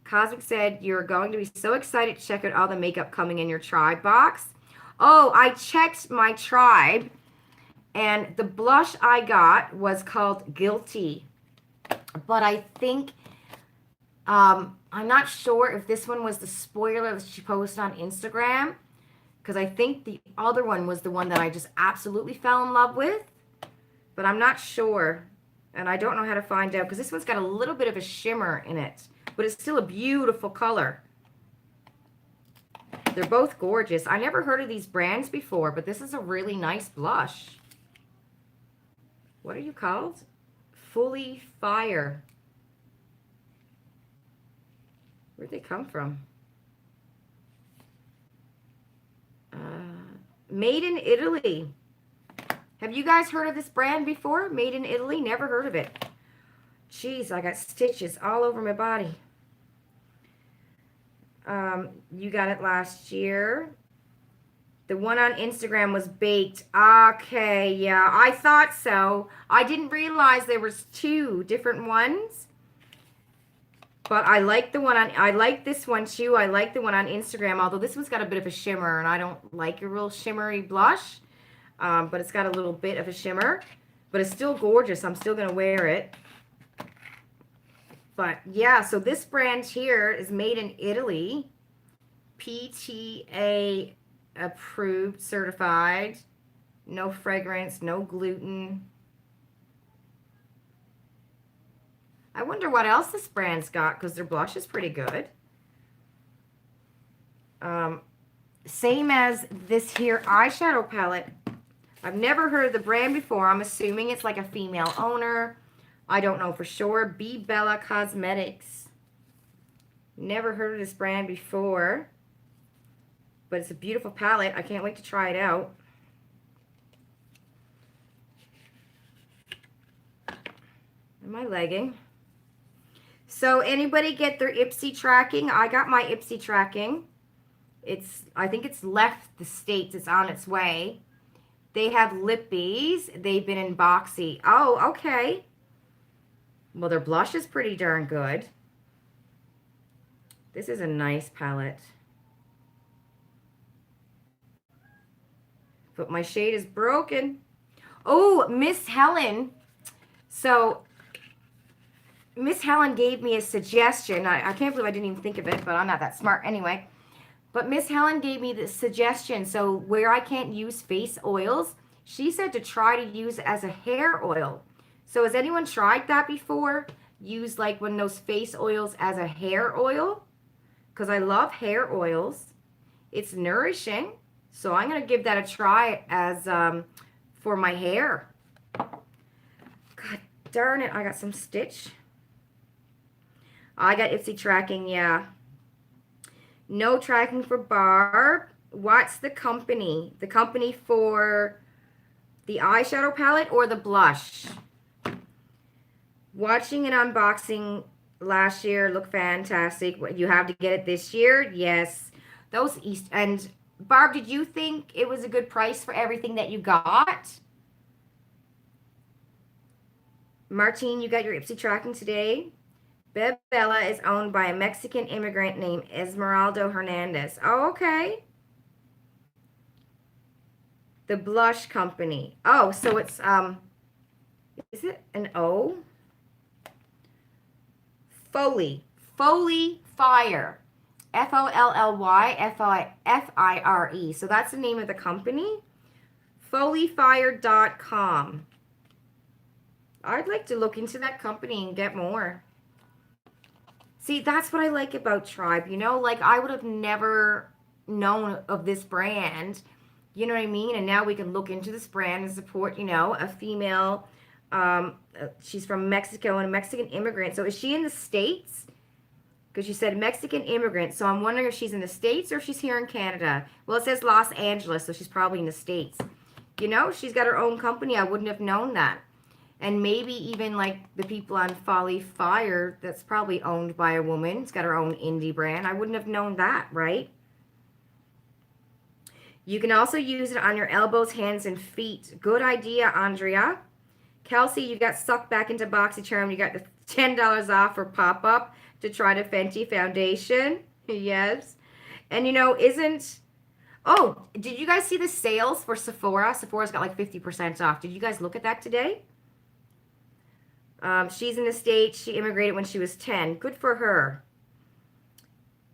Cosmic said, you're going to be so excited to check out all the makeup coming in your tribe box. Oh, I checked my tribe, and the blush I got was called Guilty. But I think, I'm not sure if this one was the spoiler that she posted on Instagram, because I think the other one was the one that I just absolutely fell in love with. But I'm not sure, and I don't know how to find out, because this one's got a little bit of a shimmer in it. But it's still a beautiful color. They're both gorgeous. I never heard of these brands before, but this is a really nice blush. What are you called? Fully Fire. Where'd they come from? Made in Italy. Have you guys heard of this brand before? Made in Italy? Never heard of it. Jeez, I got stitches all over my body. You got it last year. The one on Instagram was baked. Okay, yeah, I thought so. I didn't realize there was two different ones. But I like the one on, I like this one too. I like the one on Instagram, although this one's got a bit of a shimmer, and I don't like a real shimmery blush. But it's got a little bit of a shimmer. But it's still gorgeous. I'm still going to wear it. But yeah, so this brand here is made in Italy. PTA approved, certified. No fragrance, no gluten. I wonder what else this brand's got, because their blush is pretty good. Same as this here eyeshadow palette. I've never heard of the brand before. I'm assuming it's like a female owner. I don't know for sure. Be Bella Cosmetics. Never heard of this brand before. But it's a beautiful palette. I can't wait to try it out. Am I lagging? So anybody get their Ipsy tracking? I got my Ipsy tracking. I think it's left the States. It's on its way. They have lippies. They've been in boxy. Oh, okay. Well, their blush is pretty darn good. This is a nice palette. But my shade is broken. Oh, Miss Helen. So, Miss Helen gave me a suggestion. I can't believe I didn't even think of it, but I'm not that smart anyway. But Miss Helen gave me this suggestion. So, where I can't use face oils, she said to try to use it as a hair oil. So, has anyone tried that before? Use like one of those face oils as a hair oil? Because I love hair oils. It's nourishing. So I'm going to give that a try as for my hair. God darn it, I got some stitch. I got Ipsy tracking, yeah. No tracking for Barb. What's the company? The company for the eyeshadow palette or the blush? Watching an unboxing last year looked fantastic. You have to get it this year? Yes. Those and Barb, did you think it was a good price for everything that you got? Martine, you got your Ipsy tracking today. Bella is owned by a Mexican immigrant named Esmeralda Hernandez. Oh, okay. The blush company. Oh, so it's, is it an O? Foley. Foley Fire. Folly Fire. So that's the name of the company. Foleyfire.com. I'd like to look into that company and get more. See, that's what I like about Tribe. You know, like I would have never known of this brand. You know what I mean? And now we can look into this brand and support, you know, a female. She's from Mexico and a Mexican immigrant. So is she in the States? Because she said Mexican immigrant. So I'm wondering if she's in the States or if she's here in Canada. Well, it says Los Angeles, so she's probably in the States. You know, she's got her own company. I wouldn't have known that. And maybe even like the people on Folly Fire, that's probably owned by a woman. It's got her own indie brand. I wouldn't have known that, right? You can also use it on your elbows, hands, and feet. Good idea, Andrea. Kelsey, you got sucked back into BoxyCharm. You got the $10 off for pop-up to try the Fenty foundation. Yes. And you know, oh, did you guys see the sales for Sephora? Sephora's got like 50% off. Did you guys look at that today? She's in the States. She immigrated when she was 10. Good for her.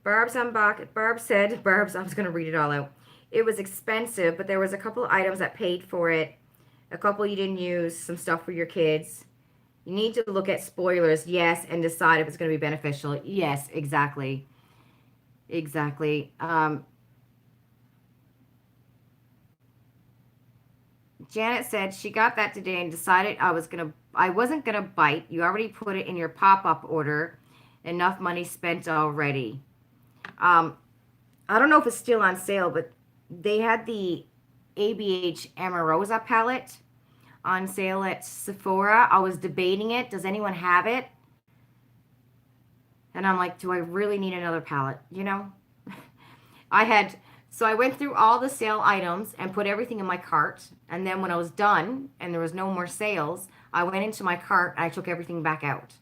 Barb said, I was going to read it all out. It was expensive, but there was a couple of items that paid for it. A couple you didn't use, some stuff for your kids. You need to look at spoilers, yes, and decide if it's going to be beneficial. Yes, exactly. Exactly. Janet said she got that today and decided I wasn't gonna bite. You already put it in your pop-up order. Enough money spent already. I don't know if it's still on sale, but they had the ABH Amarosa palette. on sale at Sephora. I was debating it. Does anyone have it? And I'm like, do I really need another palette? You know? I had, so I went through all the sale items and put everything in my cart. And then when I was done and there was no more sales, I went into my cart and I took everything back out.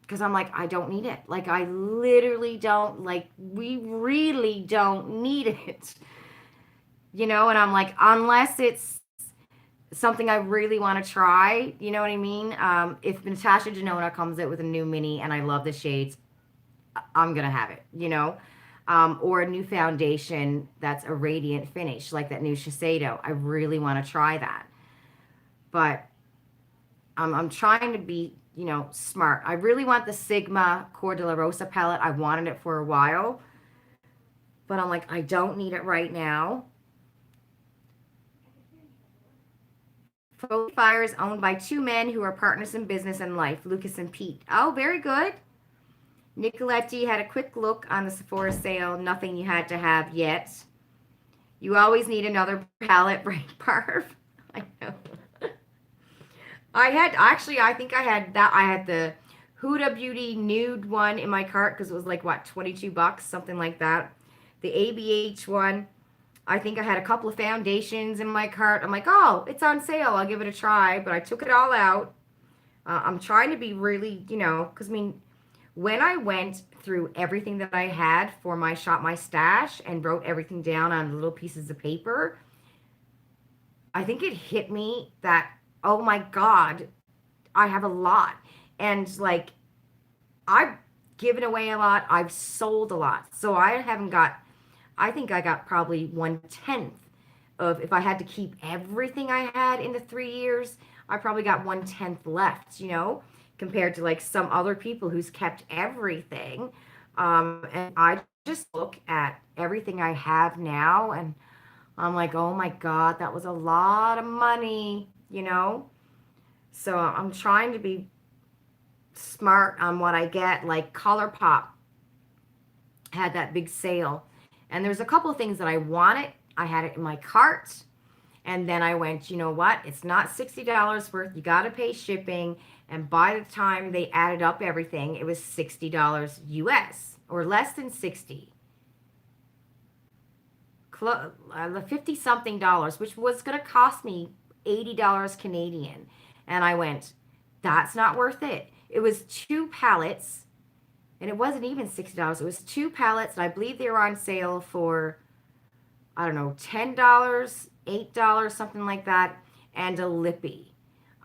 Because I'm like, I don't need it. Like, I literally don't, like, we really don't need it. You know, and I'm like, unless it's something I really want to try, you know what I mean? If Natasha Denona comes out with a new mini and I love the shades, I'm gonna have it, you know? Or a new foundation that's a radiant finish, like that new Shiseido. I really want to try that. But I'm trying to be, you know, smart. I really want the Sigma Cor de la Rosa palette. I wanted it for a while, but I'm like, I don't need it right now. Foley Fire is owned by two men who are partners in business and life, Lucas and Pete. Oh, very good. Nicoletti had a quick look on the Sephora sale. Nothing you had to have yet. You always need another palette, right, Barb? I know. I had, actually, I think I had that. I had the Huda Beauty nude one in my cart because it was like, what, 22 bucks, something like that. The ABH one. I think I had a couple of foundations in my cart. I'm like, oh, it's on sale. I'll give it a try. But I took it all out. I'm trying to be really, you know, because I mean, when I went through everything that I had for my Shop My Stash and wrote everything down on little pieces of paper, I think it hit me that, oh my God, I have a lot. And like, I've given away a lot. I've sold a lot. So I haven't got, I think I got probably 1/10 of, if I had to keep everything I had in the 3 years, I probably got 1/10 left, you know, compared to like some other people who's kept everything. And I just look at everything I have now and I'm like, oh my God, that was a lot of money, you know? So I'm trying to be smart on what I get. Like ColourPop had that big sale. And there's a couple of things that I wanted. I had it in my cart. And then I went, you know what? It's not $60 worth. You got to pay shipping. And by the time they added up everything, it was $60 US or less than 60. 50 something dollars, which was going to cost me $80 Canadian. And I went, that's not worth it. It was two pallets, and it wasn't even $60. It was two pallets, and I believe they were on sale for, I don't know, $10, $8, something like that, and a lippy.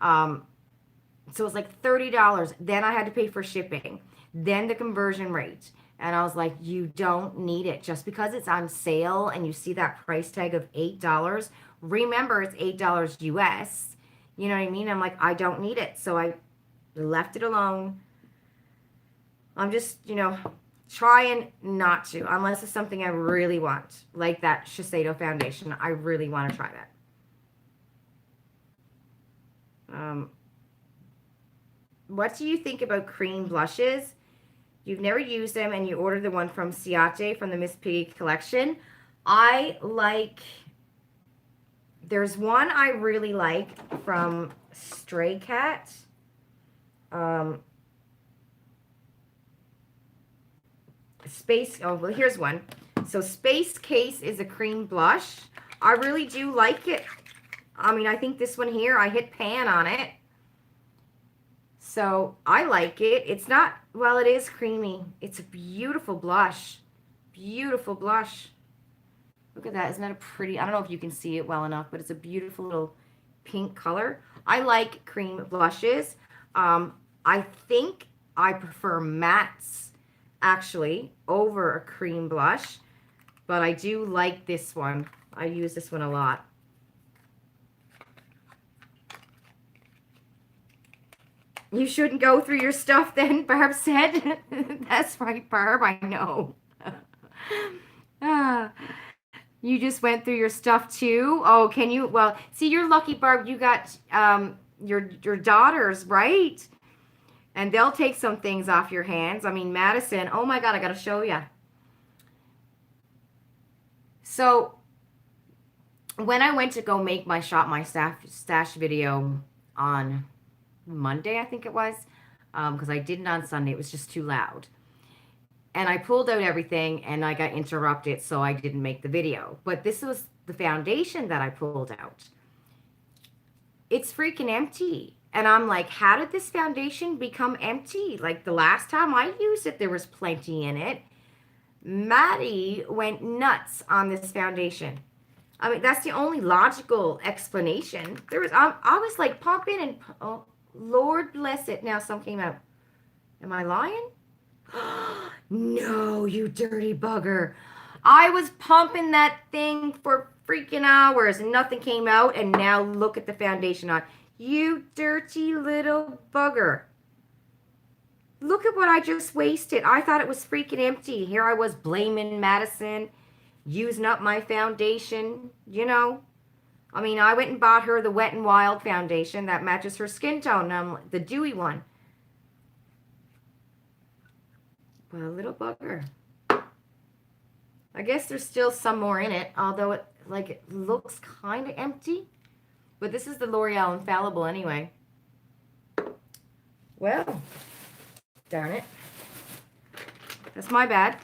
So it was like $30. Then I had to pay for shipping, then the conversion rate. And I was like, you don't need it. Just because it's on sale and you see that price tag of $8, remember it's $8 US. You know what I mean? I'm like, I don't need it. So I left it alone. I'm just, you know, trying not to, unless it's something I really want, like that Shiseido foundation. I really want to try that. What do you think about cream blushes? You've never used them and you ordered the one from Ciate from the Miss Piggy collection. I like, there's one I really like from Stray Cat. Well, here's one. So Space Case is a cream blush. I really do like it. I mean, I think this one here, I hit pan on it. So I like it. It's not, well, it is creamy. It's a beautiful blush. Beautiful blush. Look at that. Isn't that a pretty, I don't know if you can see it well enough, but it's a beautiful little pink color. I like cream blushes. I think I prefer mattes actually over a cream blush, but I do like this one. I use this one a lot. You shouldn't go through your stuff then, Barb said. That's right, Barb, I know. You just went through your stuff too? Oh, can you? Well, see, you're lucky, Barb. You got your daughters, right? And they'll take some things off your hands. I mean, Madison, oh my God, I got to show you. So when I went to go make my shop my stash video on Monday, I think it was, because I didn't on Sunday. It was just too loud. And I pulled out everything and I got interrupted, so I didn't make the video. But this was the foundation that I pulled out. It's freaking empty. And I'm like, how did this foundation become empty? Like the last time I used it, there was plenty in it. Maddie went nuts on this foundation. I mean, that's the only logical explanation. I was like pumping and, oh, Lord bless it. Now some came out. Am I lying? No, you dirty bugger. I was pumping that thing for freaking hours and nothing came out. And now look at the foundation on. You dirty little bugger. Look at what I just wasted. I thought it was freaking empty. Here I was blaming Madison, using up my foundation, you know. I mean, I went and bought her the Wet n Wild foundation that matches her skin tone, the dewy one. But a little bugger. I guess there's still some more in it, although it looks kind of empty. But this is the L'Oreal Infallible anyway. Well, darn it. That's my bad.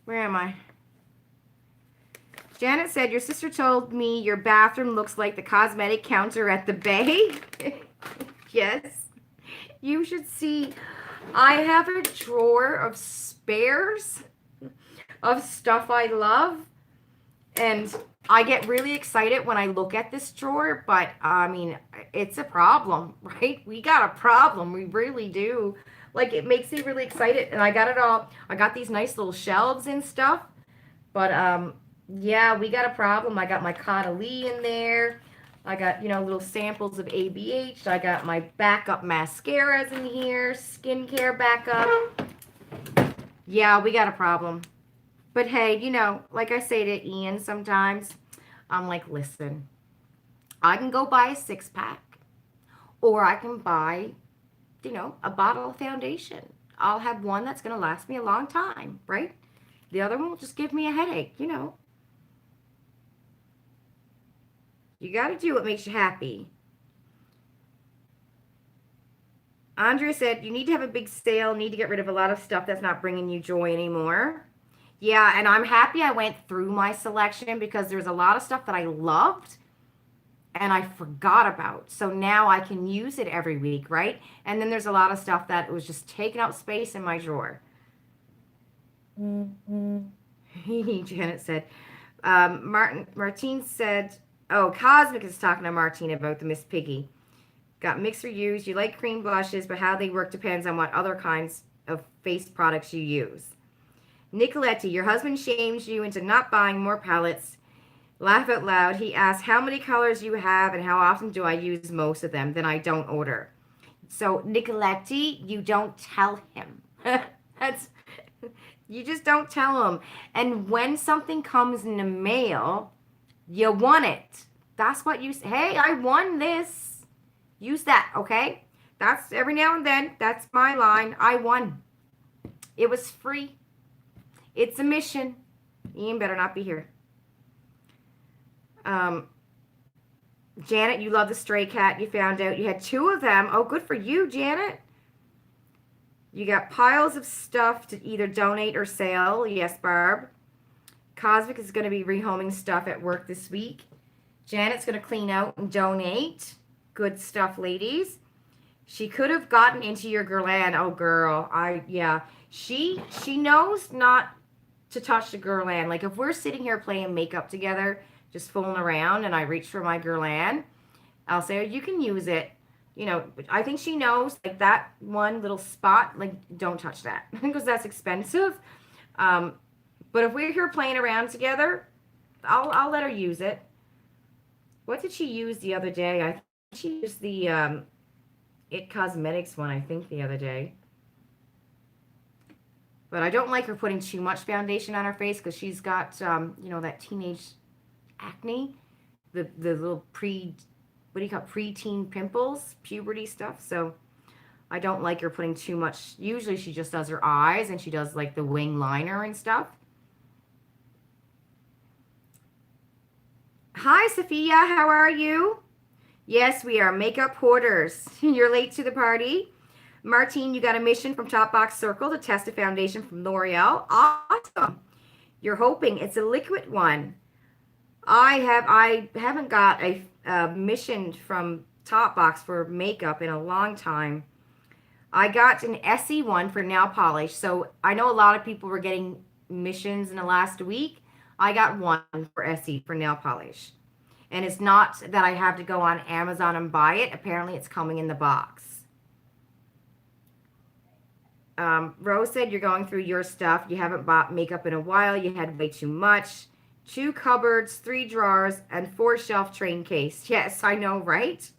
Where am I? Janet said, your sister told me your bathroom looks like the cosmetic counter at the Bay. Yes. You should see. I have a drawer of spares of stuff I love. And I get really excited when I look at this drawer. But, I mean, it's a problem, right? We got a problem. We really do. Like, it makes me really excited. And I got it all. I got these nice little shelves and stuff. But, yeah, we got a problem. I got my Caudalie in there. I got, you know, little samples of ABH. I got my backup mascaras in here. Skincare backup. Yeah, we got a problem. But hey, you know, like I say to Ian sometimes, I'm like, listen, I can go buy a 6-pack. Or I can buy, you know, a bottle of foundation. I'll have one that's going to last me a long time, right? The other one will just give me a headache, you know. You got to do what makes you happy. Andrea said, you need to have a big sale, need to get rid of a lot of stuff that's not bringing you joy anymore. Yeah, and I'm happy I went through my selection because there's a lot of stuff that I loved and I forgot about. So now I can use it every week, right? And then there's a lot of stuff that was just taking up space in my drawer. Janet said. Martine said, oh, Cosmic is talking to Martine about the Miss Piggy. Got mixed reviews. You like cream blushes, but how they work depends on what other kinds of face products you use. Nicoletti, your husband shames you into not buying more palettes. Laugh out loud. He asks how many colors you have and how often do I use most of them. Then I don't order. So, Nicoletti, you don't tell him. You just don't tell him. And when something comes in the mail, you want it. That's what you say. Hey, I won this. Use that, okay? That's every now and then. That's my line. I won. It was free. It's a mission. Ian better not be here. Janet, you love the stray cat. You found out you had 2 of them. Oh, good for you, Janet. You got piles of stuff to either donate or sell. Yes, Barb. Cosmic is going to be rehoming stuff at work this week. Janet's going to clean out and donate. Good stuff, ladies. She could have gotten into your Guerlain. Oh, girl. Yeah. She knows not to touch the Guerlain. Like, if we're sitting here playing makeup together, just fooling around, and I reach for my Guerlain, I'll say, oh, you can use it. You know, I think she knows, like, that one little spot, like, don't touch that. Because that's expensive. But if we're here playing around together, I'll let her use it. What did she use the other day? I think she used the It Cosmetics one, I think, the other day. But I don't like her putting too much foundation on her face because she's got, you know, that teenage acne. The little preteen pimples, puberty stuff. So I don't like her putting too much. Usually she just does her eyes and she does like the wing liner and stuff. Hi, Sophia. How are you? Yes, we are makeup hoarders. You're late to the party. Martine, you got a mission from Topbox Circle to test a foundation from L'Oreal. Awesome. You're hoping it's a liquid one. I haven't got a mission from Topbox for makeup in a long time. I got an Essie one for nail polish. So I know a lot of people were getting missions in the last week. I got one for Essie for nail polish. And it's not that I have to go on Amazon and buy it. Apparently, it's coming in the box. Rose said you're going through your stuff. You haven't bought makeup in a while. You had way too much. 2 cupboards, 3 drawers, and 4 shelf train case. Yes, I know, right?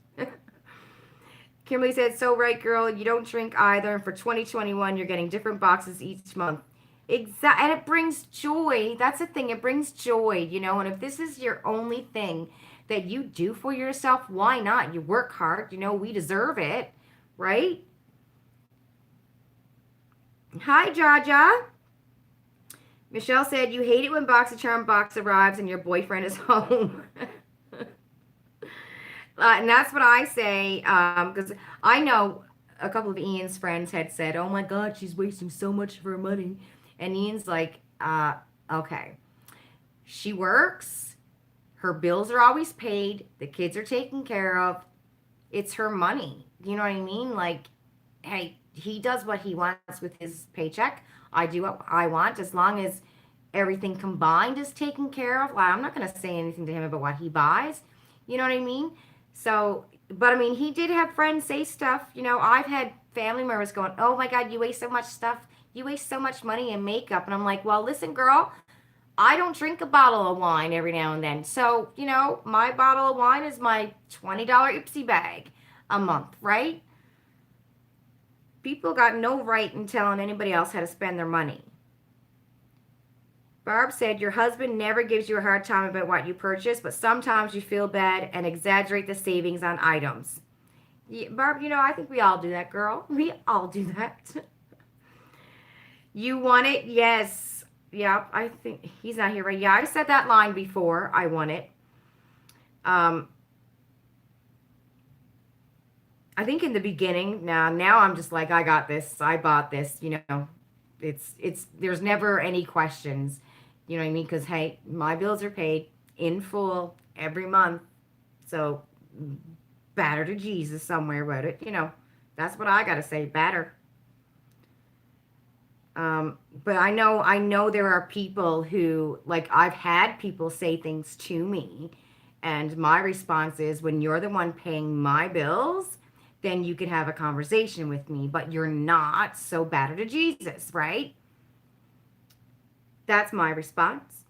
Kimberly said, so right, girl. You don't drink either. And for 2021, you're getting different boxes each month. Exactly. And it brings joy. That's the thing. It brings joy, you know. And if this is your only thing that you do for yourself, why not? You work hard. You know, we deserve it, right? Hi, Jaja. Michelle said, you hate it when BoxyCharm box arrives and your boyfriend is home. And that's what I say, because I know a couple of Ian's friends had said, oh my God, she's wasting so much of her money. And Ian's like, okay. She works. Her bills are always paid. The kids are taken care of. It's her money. You know what I mean? Like, hey, he does what he wants with his paycheck. I do what I want as long as everything combined is taken care of. Like, I'm not going to say anything to him about what he buys. You know what I mean? So, but I mean, he did have friends say stuff. You know, I've had family members going, oh my God, you waste so much stuff. You waste so much money in makeup. And I'm like, well, listen, girl, I don't drink a bottle of wine every now and then. So, you know, my bottle of wine is my $20 Ipsy bag a month, right? People got no right in telling anybody else how to spend their money. Barb said, your husband never gives you a hard time about what you purchase, but sometimes you feel bad and exaggerate the savings on items. Yeah, Barb, you know, I think we all do that, girl. We all do that. You want it? Yes. Yeah, I think he's not here, right? Yeah, I said that line before. I want it. I think in the beginning, now I'm just like, I got this. I bought this, you know. There's never any questions. You know what I mean? Because, hey, my bills are paid in full every month. So, batter to Jesus somewhere about it. You know, that's what I got to say. Batter. But I know there are people who, like, I've had people say things to me. And my response is, when you're the one paying my bills, then you can have a conversation with me. But you're not, so batter to Jesus, right? That's my response.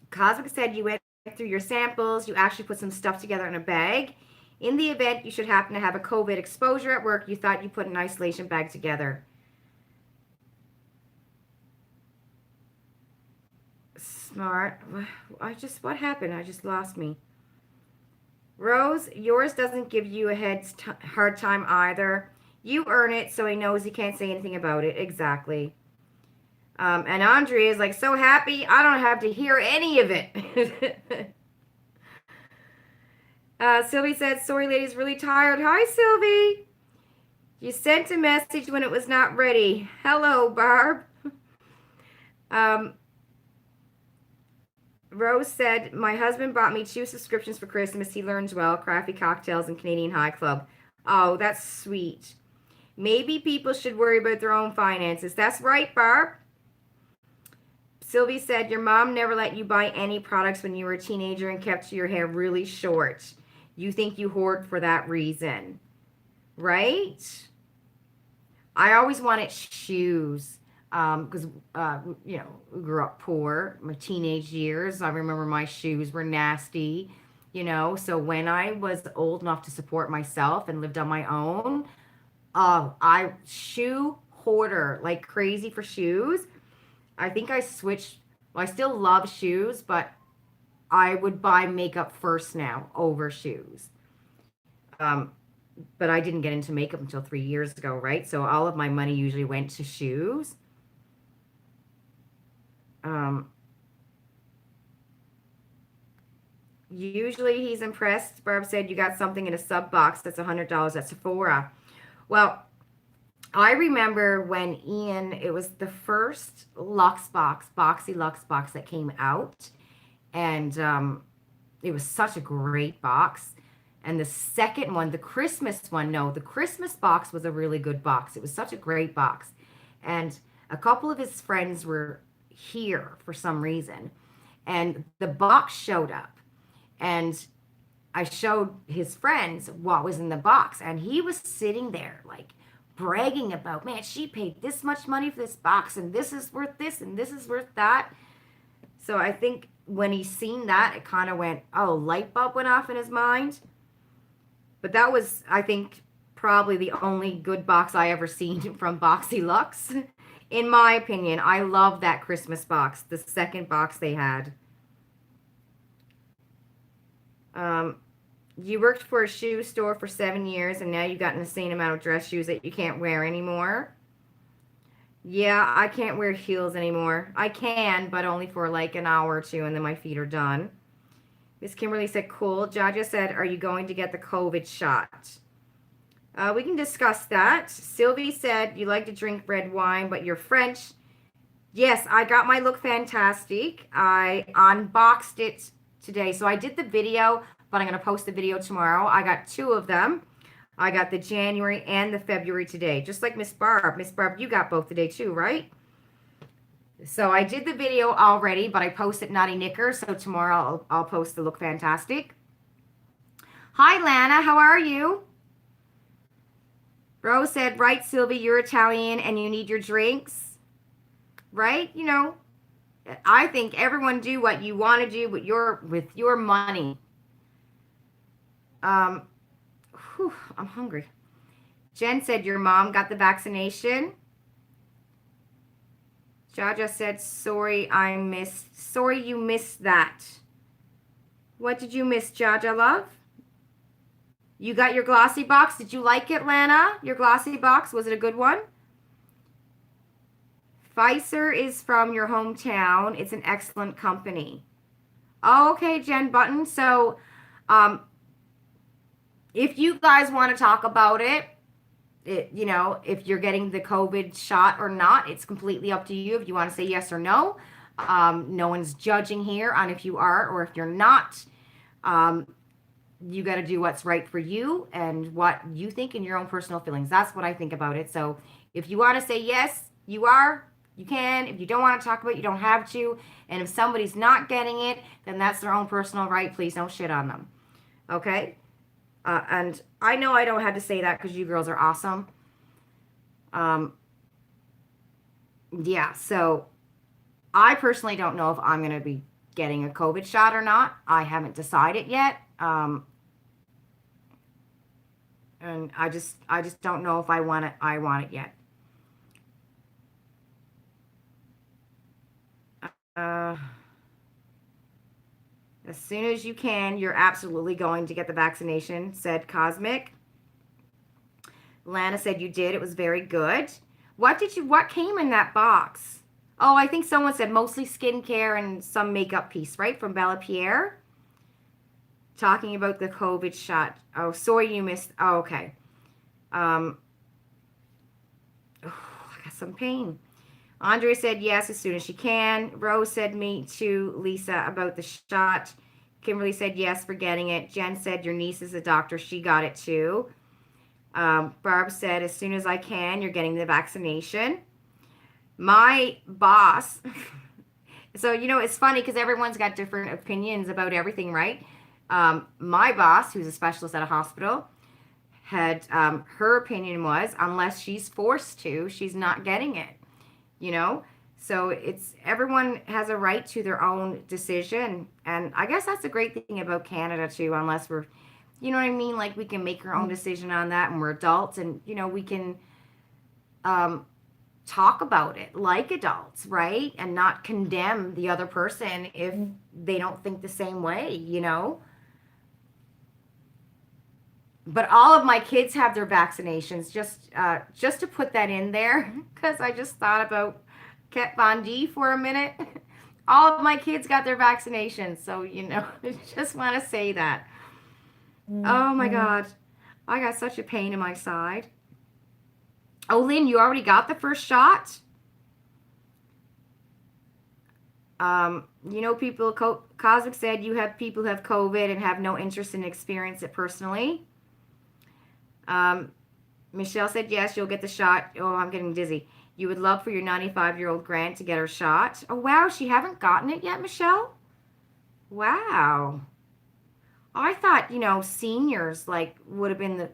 Cosmic said you went through your samples. You actually put some stuff together in a bag. In the event you should happen to have a COVID exposure at work, you thought you put an isolation bag together. Smart. What happened? I just lost me. Rose, yours doesn't give you a hard time either. You earn it, so he knows he can't say anything about it. Exactly. And Andrea is like, so happy, I don't have to hear any of it. Sylvie said, sorry, ladies, really tired. Hi, Sylvie. You sent a message when it was not ready. Hello, Barb. Rose said, my husband bought me 2 subscriptions for Christmas. He learns well, Crafty Cocktails and Canadian High Club. Oh, that's sweet. Maybe people should worry about their own finances. That's right, Barb. Sylvie said, your mom never let you buy any products when you were a teenager and kept your hair really short. You think you hoard for that reason, right? I always wanted shoes because, you know, we grew up poor. My teenage years, I remember my shoes were nasty, you know. So when I was old enough to support myself and lived on my own, shoe hoarder, like crazy for shoes. I think I switched. Well, I still love shoes, but I would buy makeup first now over shoes. but I didn't get into makeup until 3 years ago, right? So all of my money usually went to shoes. Um, Usually he's impressed. Barb said you got something in a sub box that's $100 at Sephora. Well, I remember when Ian, it was the first Luxbox, Boxy Luxbox that came out, and it was such a great box. And the second one, the Christmas one, no, the Christmas box was a really good box. It was such a great box. And a couple of his friends were here for some reason, and the box showed up. And I showed his friends what was in the box, and he was sitting there like bragging about, man, she paid this much money for this box, and this is worth this, and this is worth that. So I think when he seen that, it kind of went, oh, light bulb went off in his mind. But that was, I think, probably the only good box I ever seen from Boxy Lux. In my opinion, I love that Christmas box, the second box they had. Um, you worked for a shoe store for 7 years, and now you've got an insane amount of dress shoes that you can't wear anymore. Yeah, I can't wear heels anymore. I can, but only for like an hour or two, and then my feet are done. Miss Kimberly said, cool. Jaja said, are you going to get the COVID shot? We can discuss that. Sylvie said, you like to drink red wine, but you're French. Yes, I got my Look Fantastic. I unboxed it today. So I did the video, but I'm going to post the video tomorrow. I got two of them. I got the January and the February today, just like Miss Barb. Miss Barb, you got both today too, right? So I did the video already, but I posted Naughty Knicker, so tomorrow I'll post the Look Fantastic. Hi, Lana. How are you? Rose said, right, Sylvie, you're Italian and you need your drinks, right? You know, I think everyone do what you want to do with your money. I'm hungry. Jen said, your mom got the vaccination. Jaja said, sorry, sorry you missed that. What did you miss, Jaja, love? You got your glossy box. Did you like it, Lana? Your glossy box, was it a good one? Pfizer is from your hometown. It's an excellent company. Oh, okay, Jen Button. So, if you guys want to talk about it, you know, if you're getting the COVID shot or not, it's completely up to you if you want to say yes or no. No one's judging here on if you are or if you're not. You got to do what's right for you and what you think in your own personal feelings. That's what I think about it. So if you want to say yes, you are, you can. If you don't want to talk about it, you don't have to. And if somebody's not getting it, then that's their own personal right. Please don't shit on them. Okay? And I know I don't have to say that because you girls are awesome. Yeah, so I personally don't know if I'm going to be getting a COVID shot or not. I haven't decided yet. And I just don't know if I want it yet. As soon as you can, you're absolutely going to get the vaccination, said Cosmic. Lana said you did. It was very good. What came in that box? Oh, I think someone said mostly skincare and some makeup piece, right? From Bella Pierre. Talking about the COVID shot. Oh, sorry you missed. Oh, okay. Oh, I got some pain. Andre said yes as soon as she can. Rose said me too, Lisa, about the shot. Kimberly said yes for getting it. Jen said your niece is a doctor. She got it too. Barb said as soon as I can, you're getting the vaccination. My boss, so, you know, it's funny because everyone's got different opinions about everything, right? My boss, who's a specialist at a hospital, had her opinion was unless she's forced to, she's not getting it. You know, so it's everyone has a right to their own decision, and I guess that's the great thing about Canada too. Unless we're, you know what I mean, like we can make our own decision on that, and we're adults, and you know we can talk about it like adults, right, and not condemn the other person if they don't think the same way. You know. But all of my kids have their vaccinations. Just to put that in there, because I just thought about Kat Von D for a minute. All of my kids got their vaccinations, so I just want to say that. Oh my God, I got such a pain in my side. Oh, Lynn, you already got the first shot. People. Cosmic said you have people who have COVID and have no interest in experience it personally. Um, Michelle said, yes, you'll get the shot. Oh, I'm getting dizzy. You would love for your 95-year-old Grant to get her shot. Oh, wow. She haven't gotten it yet, Michelle? Wow. I thought, seniors, like, would have been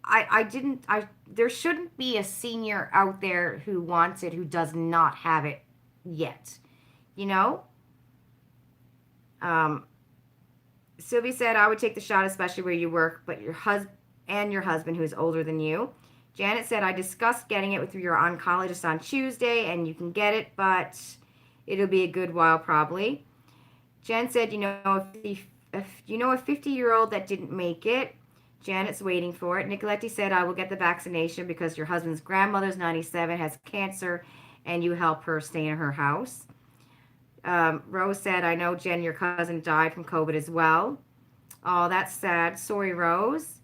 I didn't, there shouldn't be a senior out there who wants it who does not have it yet, you know? Um, Sylvie said, I would take the shot, especially where you work, but your husband, who is older than you. Janet said, I discussed getting it with your oncologist on Tuesday, and you can get it, but it'll be a good while probably. Jen said, if you know a 50-year-old that didn't make it, Janet's waiting for it. Nicoletti said, I will get the vaccination because your husband's grandmother's 97, has cancer, and you help her stay in her house. Rose said, I know, Jen, your cousin died from COVID as well. Oh, that's sad. Sorry, Rose.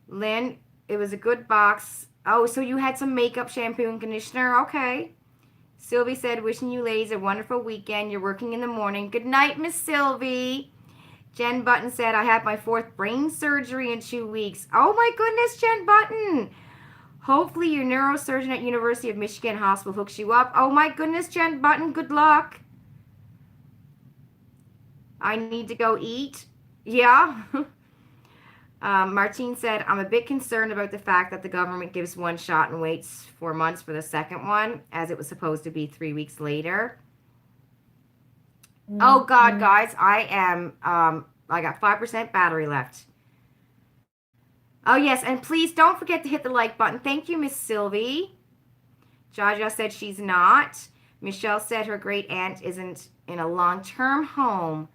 Lynn, it was a good box. Oh, so you had some makeup, shampoo, and conditioner? Okay. Sylvie said, wishing you ladies a wonderful weekend. You're working in the morning. Good night, Miss Sylvie. Jen Button said, I had my 4th brain surgery in 2 weeks. Oh my goodness, Jen Button. Hopefully your neurosurgeon at University of Michigan Hospital hooks you up. Oh my goodness, Jen Button, good luck. I need to go eat. Yeah. Martine said, I'm a bit concerned about the fact that the government gives one shot and waits 4 months for the second one, as it was supposed to be 3 weeks later. Oh God, guys, I got 5% battery left. Oh yes, and please don't forget to hit the like button. Thank you, Miss Sylvie. Jaja said she's not. Michelle said her great aunt isn't in a long-term home.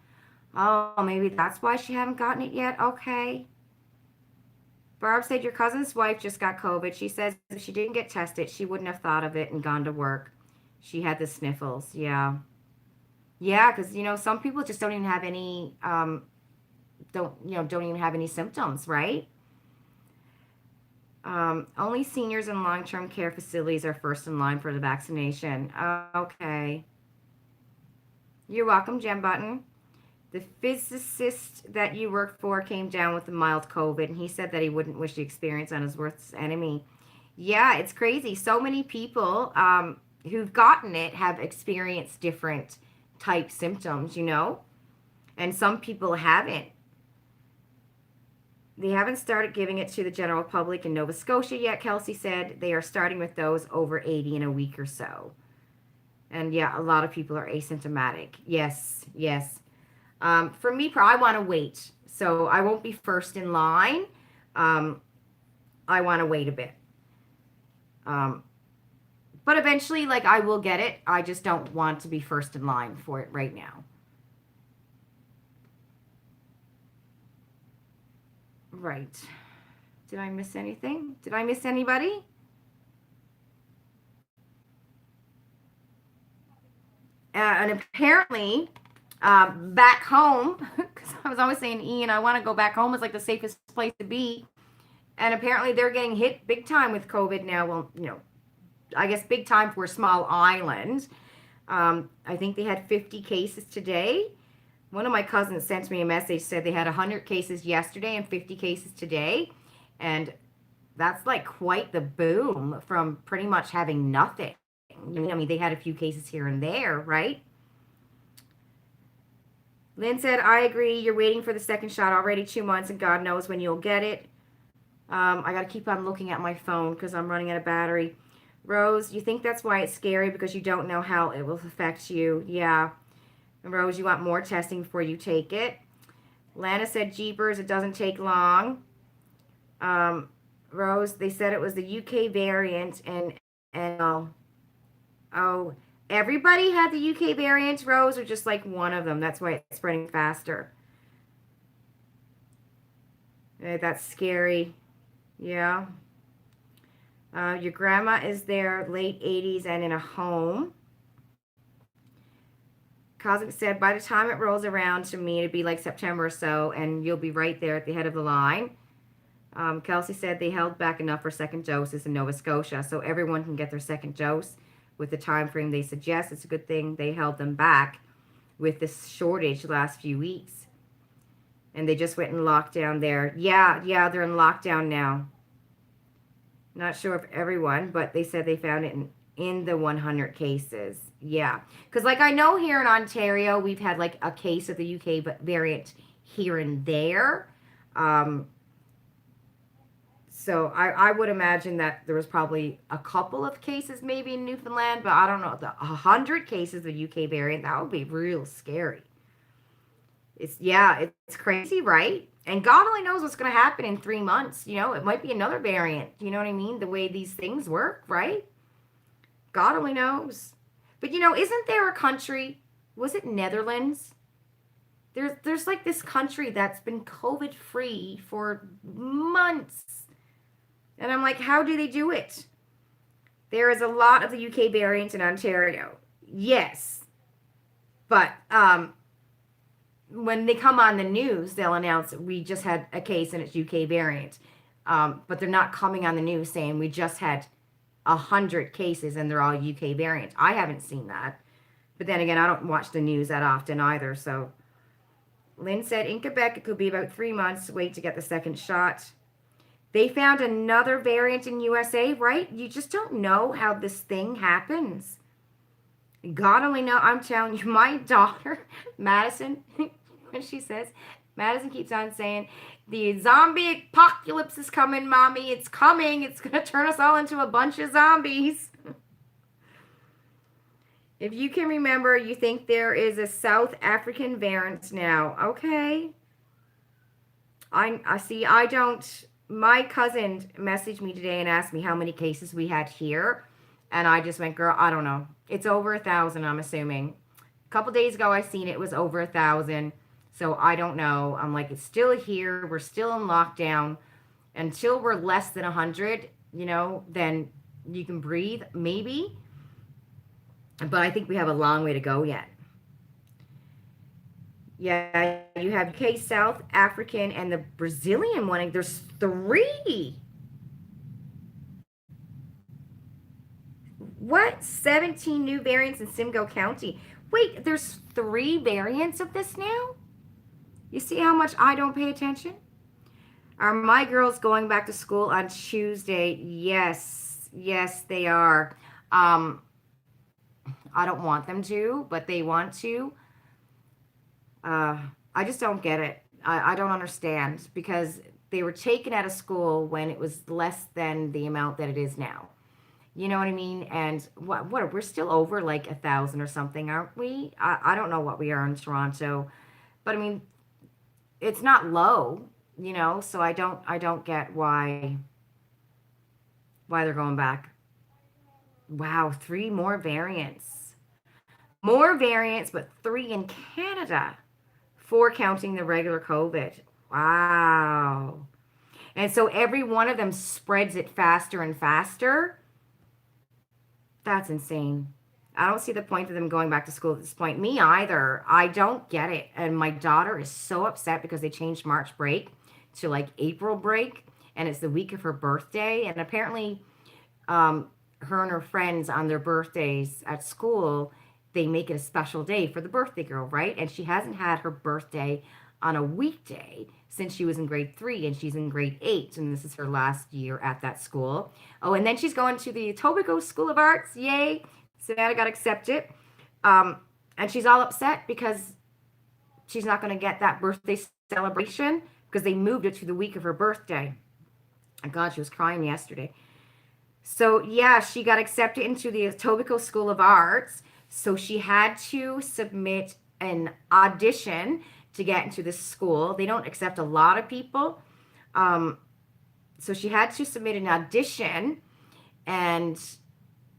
Oh, maybe that's why she haven't gotten it yet. Okay. Barb said your cousin's wife just got COVID. She says if she didn't get tested, she wouldn't have thought of it and gone to work. She had the sniffles. Yeah. Yeah, because some people just don't even have any don't even have any symptoms, right? Only seniors in long-term care facilities are first in line for the vaccination. Okay. You're welcome, Jem Button. The physicist that you worked for came down with a mild COVID, and he said that he wouldn't wish the experience on his worst enemy. Yeah, it's crazy. So many people who've gotten it have experienced different type symptoms, and some people haven't. They haven't started giving it to the general public in Nova Scotia yet, Kelsey said. They are starting with those over 80 in a week or so. And yeah, a lot of people are asymptomatic. Yes, yes. For me, I want to wait. So I won't be first in line. I want to wait a bit. But eventually, I will get it. I just don't want to be first in line for it right now. Right. Did I miss anything? Did I miss anybody? And apparently, back home, because I was always saying, Ian, I want to go back home. It's like the safest place to be. And apparently, they're getting hit big time with COVID now. Well, I guess big time for a small island. I think they had 50 cases today. One of my cousins sent me a message, said they had 100 cases yesterday and 50 cases today. And that's quite the boom from pretty much having nothing. I mean, they had a few cases here and there, right? Lynn said, I agree. You're waiting for the second shot already 2 months, and God knows when you'll get it. I got to keep on looking at my phone because I'm running out of battery. Rose, you think that's why it's scary because you don't know how it will affect you. Yeah. And Rose, you want more testing before you take it. Lana said, Jeepers, it doesn't take long. Rose, they said it was the UK variant, and everybody had the UK variant, Rose, or just one of them? That's why it's spreading faster. That's scary. Yeah. Your grandma is there, late 80s, and in a home. Cosmic said, by the time it rolls around to me, it'd be like September or so, and you'll be right there at the head of the line. Kelsey said they held back enough for second doses in Nova Scotia, so everyone can get their second dose with the time frame they suggest. It's a good thing they held them back with this shortage the last few weeks. And they just went in lockdown there. Yeah, they're in lockdown now. Not sure if everyone, but they said they found it in the 100 cases. Yeah. Because, like, I know here in Ontario, we've had, like, a case of the UK variant here and there. Um, so I would imagine that there was probably a couple of cases maybe in Newfoundland, but I don't know. The 100 cases of UK variant, that would be real scary. It's crazy, right? And God only knows what's going to happen in 3 months. It might be another variant. You know what I mean? The way these things work, right? God only knows. But isn't there a country? Was it Netherlands? There's like this country that's been COVID free for months, and I'm like, how do they do it? There is a lot of the UK variant in Ontario. Yes, but when they come on the news, they'll announce we just had a case and it's UK variant. But they're not coming on the news saying we just had 100 cases and they're all UK variant. I haven't seen that. But then again, I don't watch the news that often either. So Lynn said in Quebec, it could be about 3 months to wait to get the second shot. They found another variant in USA, right? You just don't know how this thing happens. God only know. I'm telling you, my daughter, Madison, when she says, Madison keeps on saying, the zombie apocalypse is coming, Mommy. It's coming. It's going to turn us all into a bunch of zombies. If you can remember, you think there is a South African variant now. Okay. I see. I don't. My cousin messaged me today and asked me how many cases we had here. And I just went, girl, I don't know. It's over 1,000, I'm assuming. A couple days ago, I seen it was over 1,000. So I don't know. I'm like, it's still here. We're still in lockdown. Until we're less than 100, then you can breathe, maybe. But I think we have a long way to go yet. Yeah, you have UK, South African, and the Brazilian one. There's 3. What? 17 new variants in Simcoe County. Wait, there's 3 variants of this now? You see how much I don't pay attention? Are my girls going back to school on Tuesday? Yes, they are. I don't want them to, but they want to. I just don't get it. I don't understand because they were taken out of school when it was less than the amount that it is now. You know what I mean? And what we're still over like 1,000 or something, aren't we? I don't know what we are in Toronto, but I mean, it's not low, so I don't get why they're going back. Wow, 3 more variants. More variants, but 3 in Canada. 4 counting the regular COVID. Wow. And so every one of them spreads it faster and faster. That's insane. I don't see the point of them going back to school at this point. Me either. I don't get it. And my daughter is so upset because they changed March break to like April break. And it's the week of her birthday. And apparently, her and her friends on their birthdays at school, they make it a special day for the birthday girl, right? And she hasn't had her birthday on a weekday since she was in grade 3 and she's in grade 8 and this is her last year at that school. Oh, and then she's going to the Etobicoke School of Arts. Yay. Savannah got accepted. And she's all upset because she's not going to get that birthday celebration because they moved it to the week of her birthday. And God, she was crying yesterday. So yeah, she got accepted into the Etobicoke School of Arts. So she had to submit an audition to get into this school. They don't accept a lot of people. So she had to submit an audition and,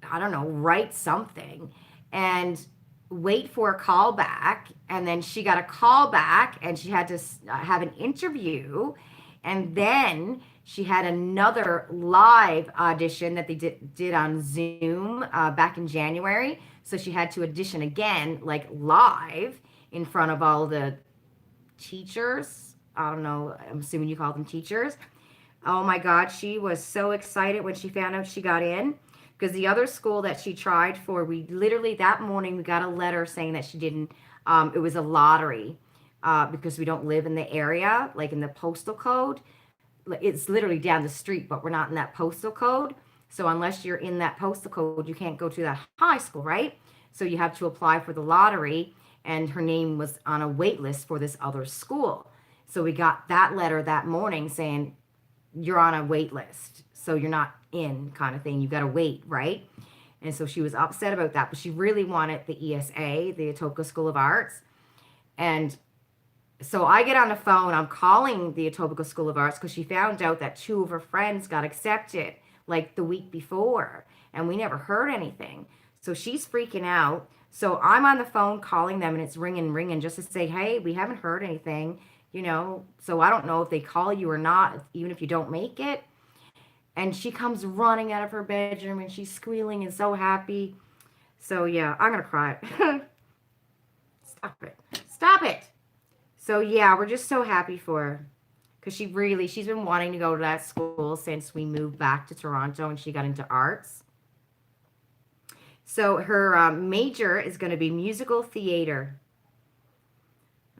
I don't know, write something and wait for a call back. And then she got a call back and she had to have an interview. And then she had another live audition that they did on Zoom back in January. So she had to audition again, like live in front of all the teachers. I don't know. I'm assuming you call them teachers. Oh my God, she was so excited when she found out she got in. Because the other school that she tried for, we literally that morning we got a letter saying that she didn't. It was a lottery because we don't live in the area, like in the postal code. It's literally down the street, but we're not in that postal code. So unless you're in that postal code, you can't go to that high school, right? So you have to apply for the lottery, and her name was on a wait list for this other school. So we got that letter that morning saying you're on a wait list, so you're not in, kind of thing. You got to wait, right? And so she was upset about that, but she really wanted the ESA, the Etoka School of Arts. And so I get on the phone, I'm calling the Etobicoke School of Arts because she found out that two of her friends got accepted like the week before, and we never heard anything. So she's freaking out. So I'm on the phone calling them, and it's ringing, ringing, just to say, hey, we haven't heard anything, you know. So I don't know if they call you or not, even if you don't make it. And she comes running out of her bedroom, and she's squealing and so happy. So yeah, I'm gonna cry. Stop it. Stop it. So yeah, we're just so happy for her because she's been wanting to go to that school since we moved back to Toronto and she got into arts. So her major is going to be musical theater.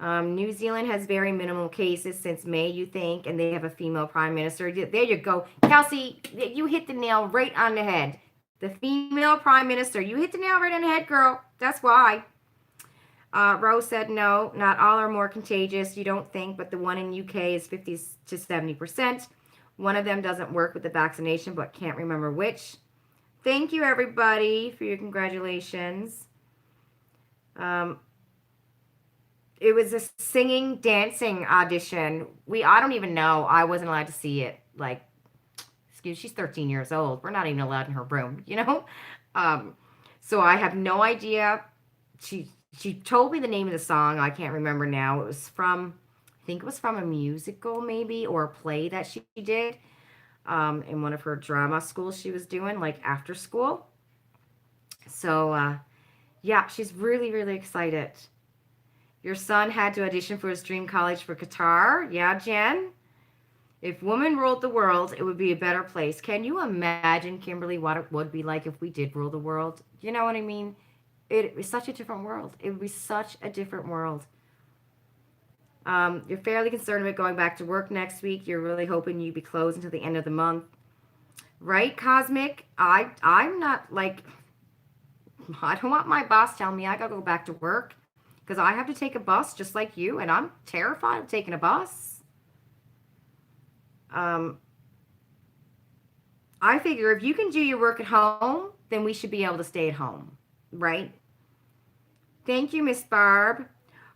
New Zealand has very minimal cases since May, you think, and they have a female prime minister. There you go. Kelsey, you hit the nail right on the head. The female prime minister. You hit the nail right on the head, girl. That's why. Rose said no, not all are more contagious, you don't think, but the one in UK is 50 to 70%. One of them doesn't work with the vaccination, but can't remember which. Thank you, everybody, for your congratulations. It was a singing, dancing audition. I don't even know. I wasn't allowed to see it. Like, she's 13 years old. We're not even allowed in her room, you know? So I have no idea. She told me the name of the song. I can't remember now. I think it was from a musical maybe, or a play that she did in one of her drama schools she was doing, like after school. So, yeah, she's really, really excited. Your son had to audition for his dream college for Qatar. Yeah, Jen? If women ruled the world, it would be a better place. Can you imagine, Kimberly, what it would be like if we did rule the world? You know what I mean? It was such a different world. It would be such a different world. You're fairly concerned about going back to work next week. You're really hoping you'd be closed until the end of the month. Right, Cosmic? I'm not like, I don't want my boss telling me I gotta go back to work because I have to take a bus just like you, and I'm terrified of taking a bus. I figure if you can do your work at home, then we should be able to stay at home, right? Thank you, Miss Barb.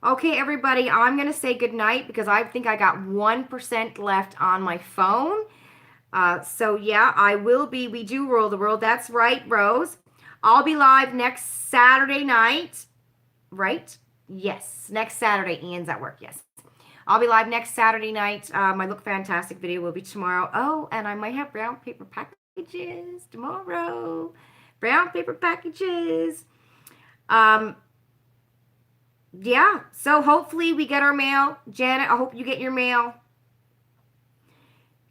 Okay, everybody, I'm going to say goodnight because I think I got 1% left on my phone. So, yeah, we do rule the world. That's right, Rose. I'll be live next Saturday night, right? Yes, next Saturday. Ian's at work, yes. I'll be live next Saturday night. My Look Fantastic video will be tomorrow. Oh, and I might have brown paper packages tomorrow. Brown paper packages. Yeah, so hopefully we get our mail. Janet, I hope you get your mail.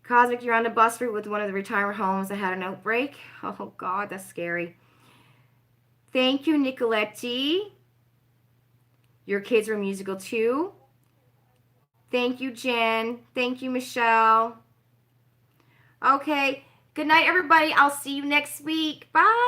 Cosmic, you're on the bus route with one of the retirement homes that had an outbreak. Oh, God, that's scary. Thank you, Nicoletti. Your kids were musical, too. Thank you, Jen. Thank you, Michelle. Okay, good night, everybody. I'll see you next week. Bye.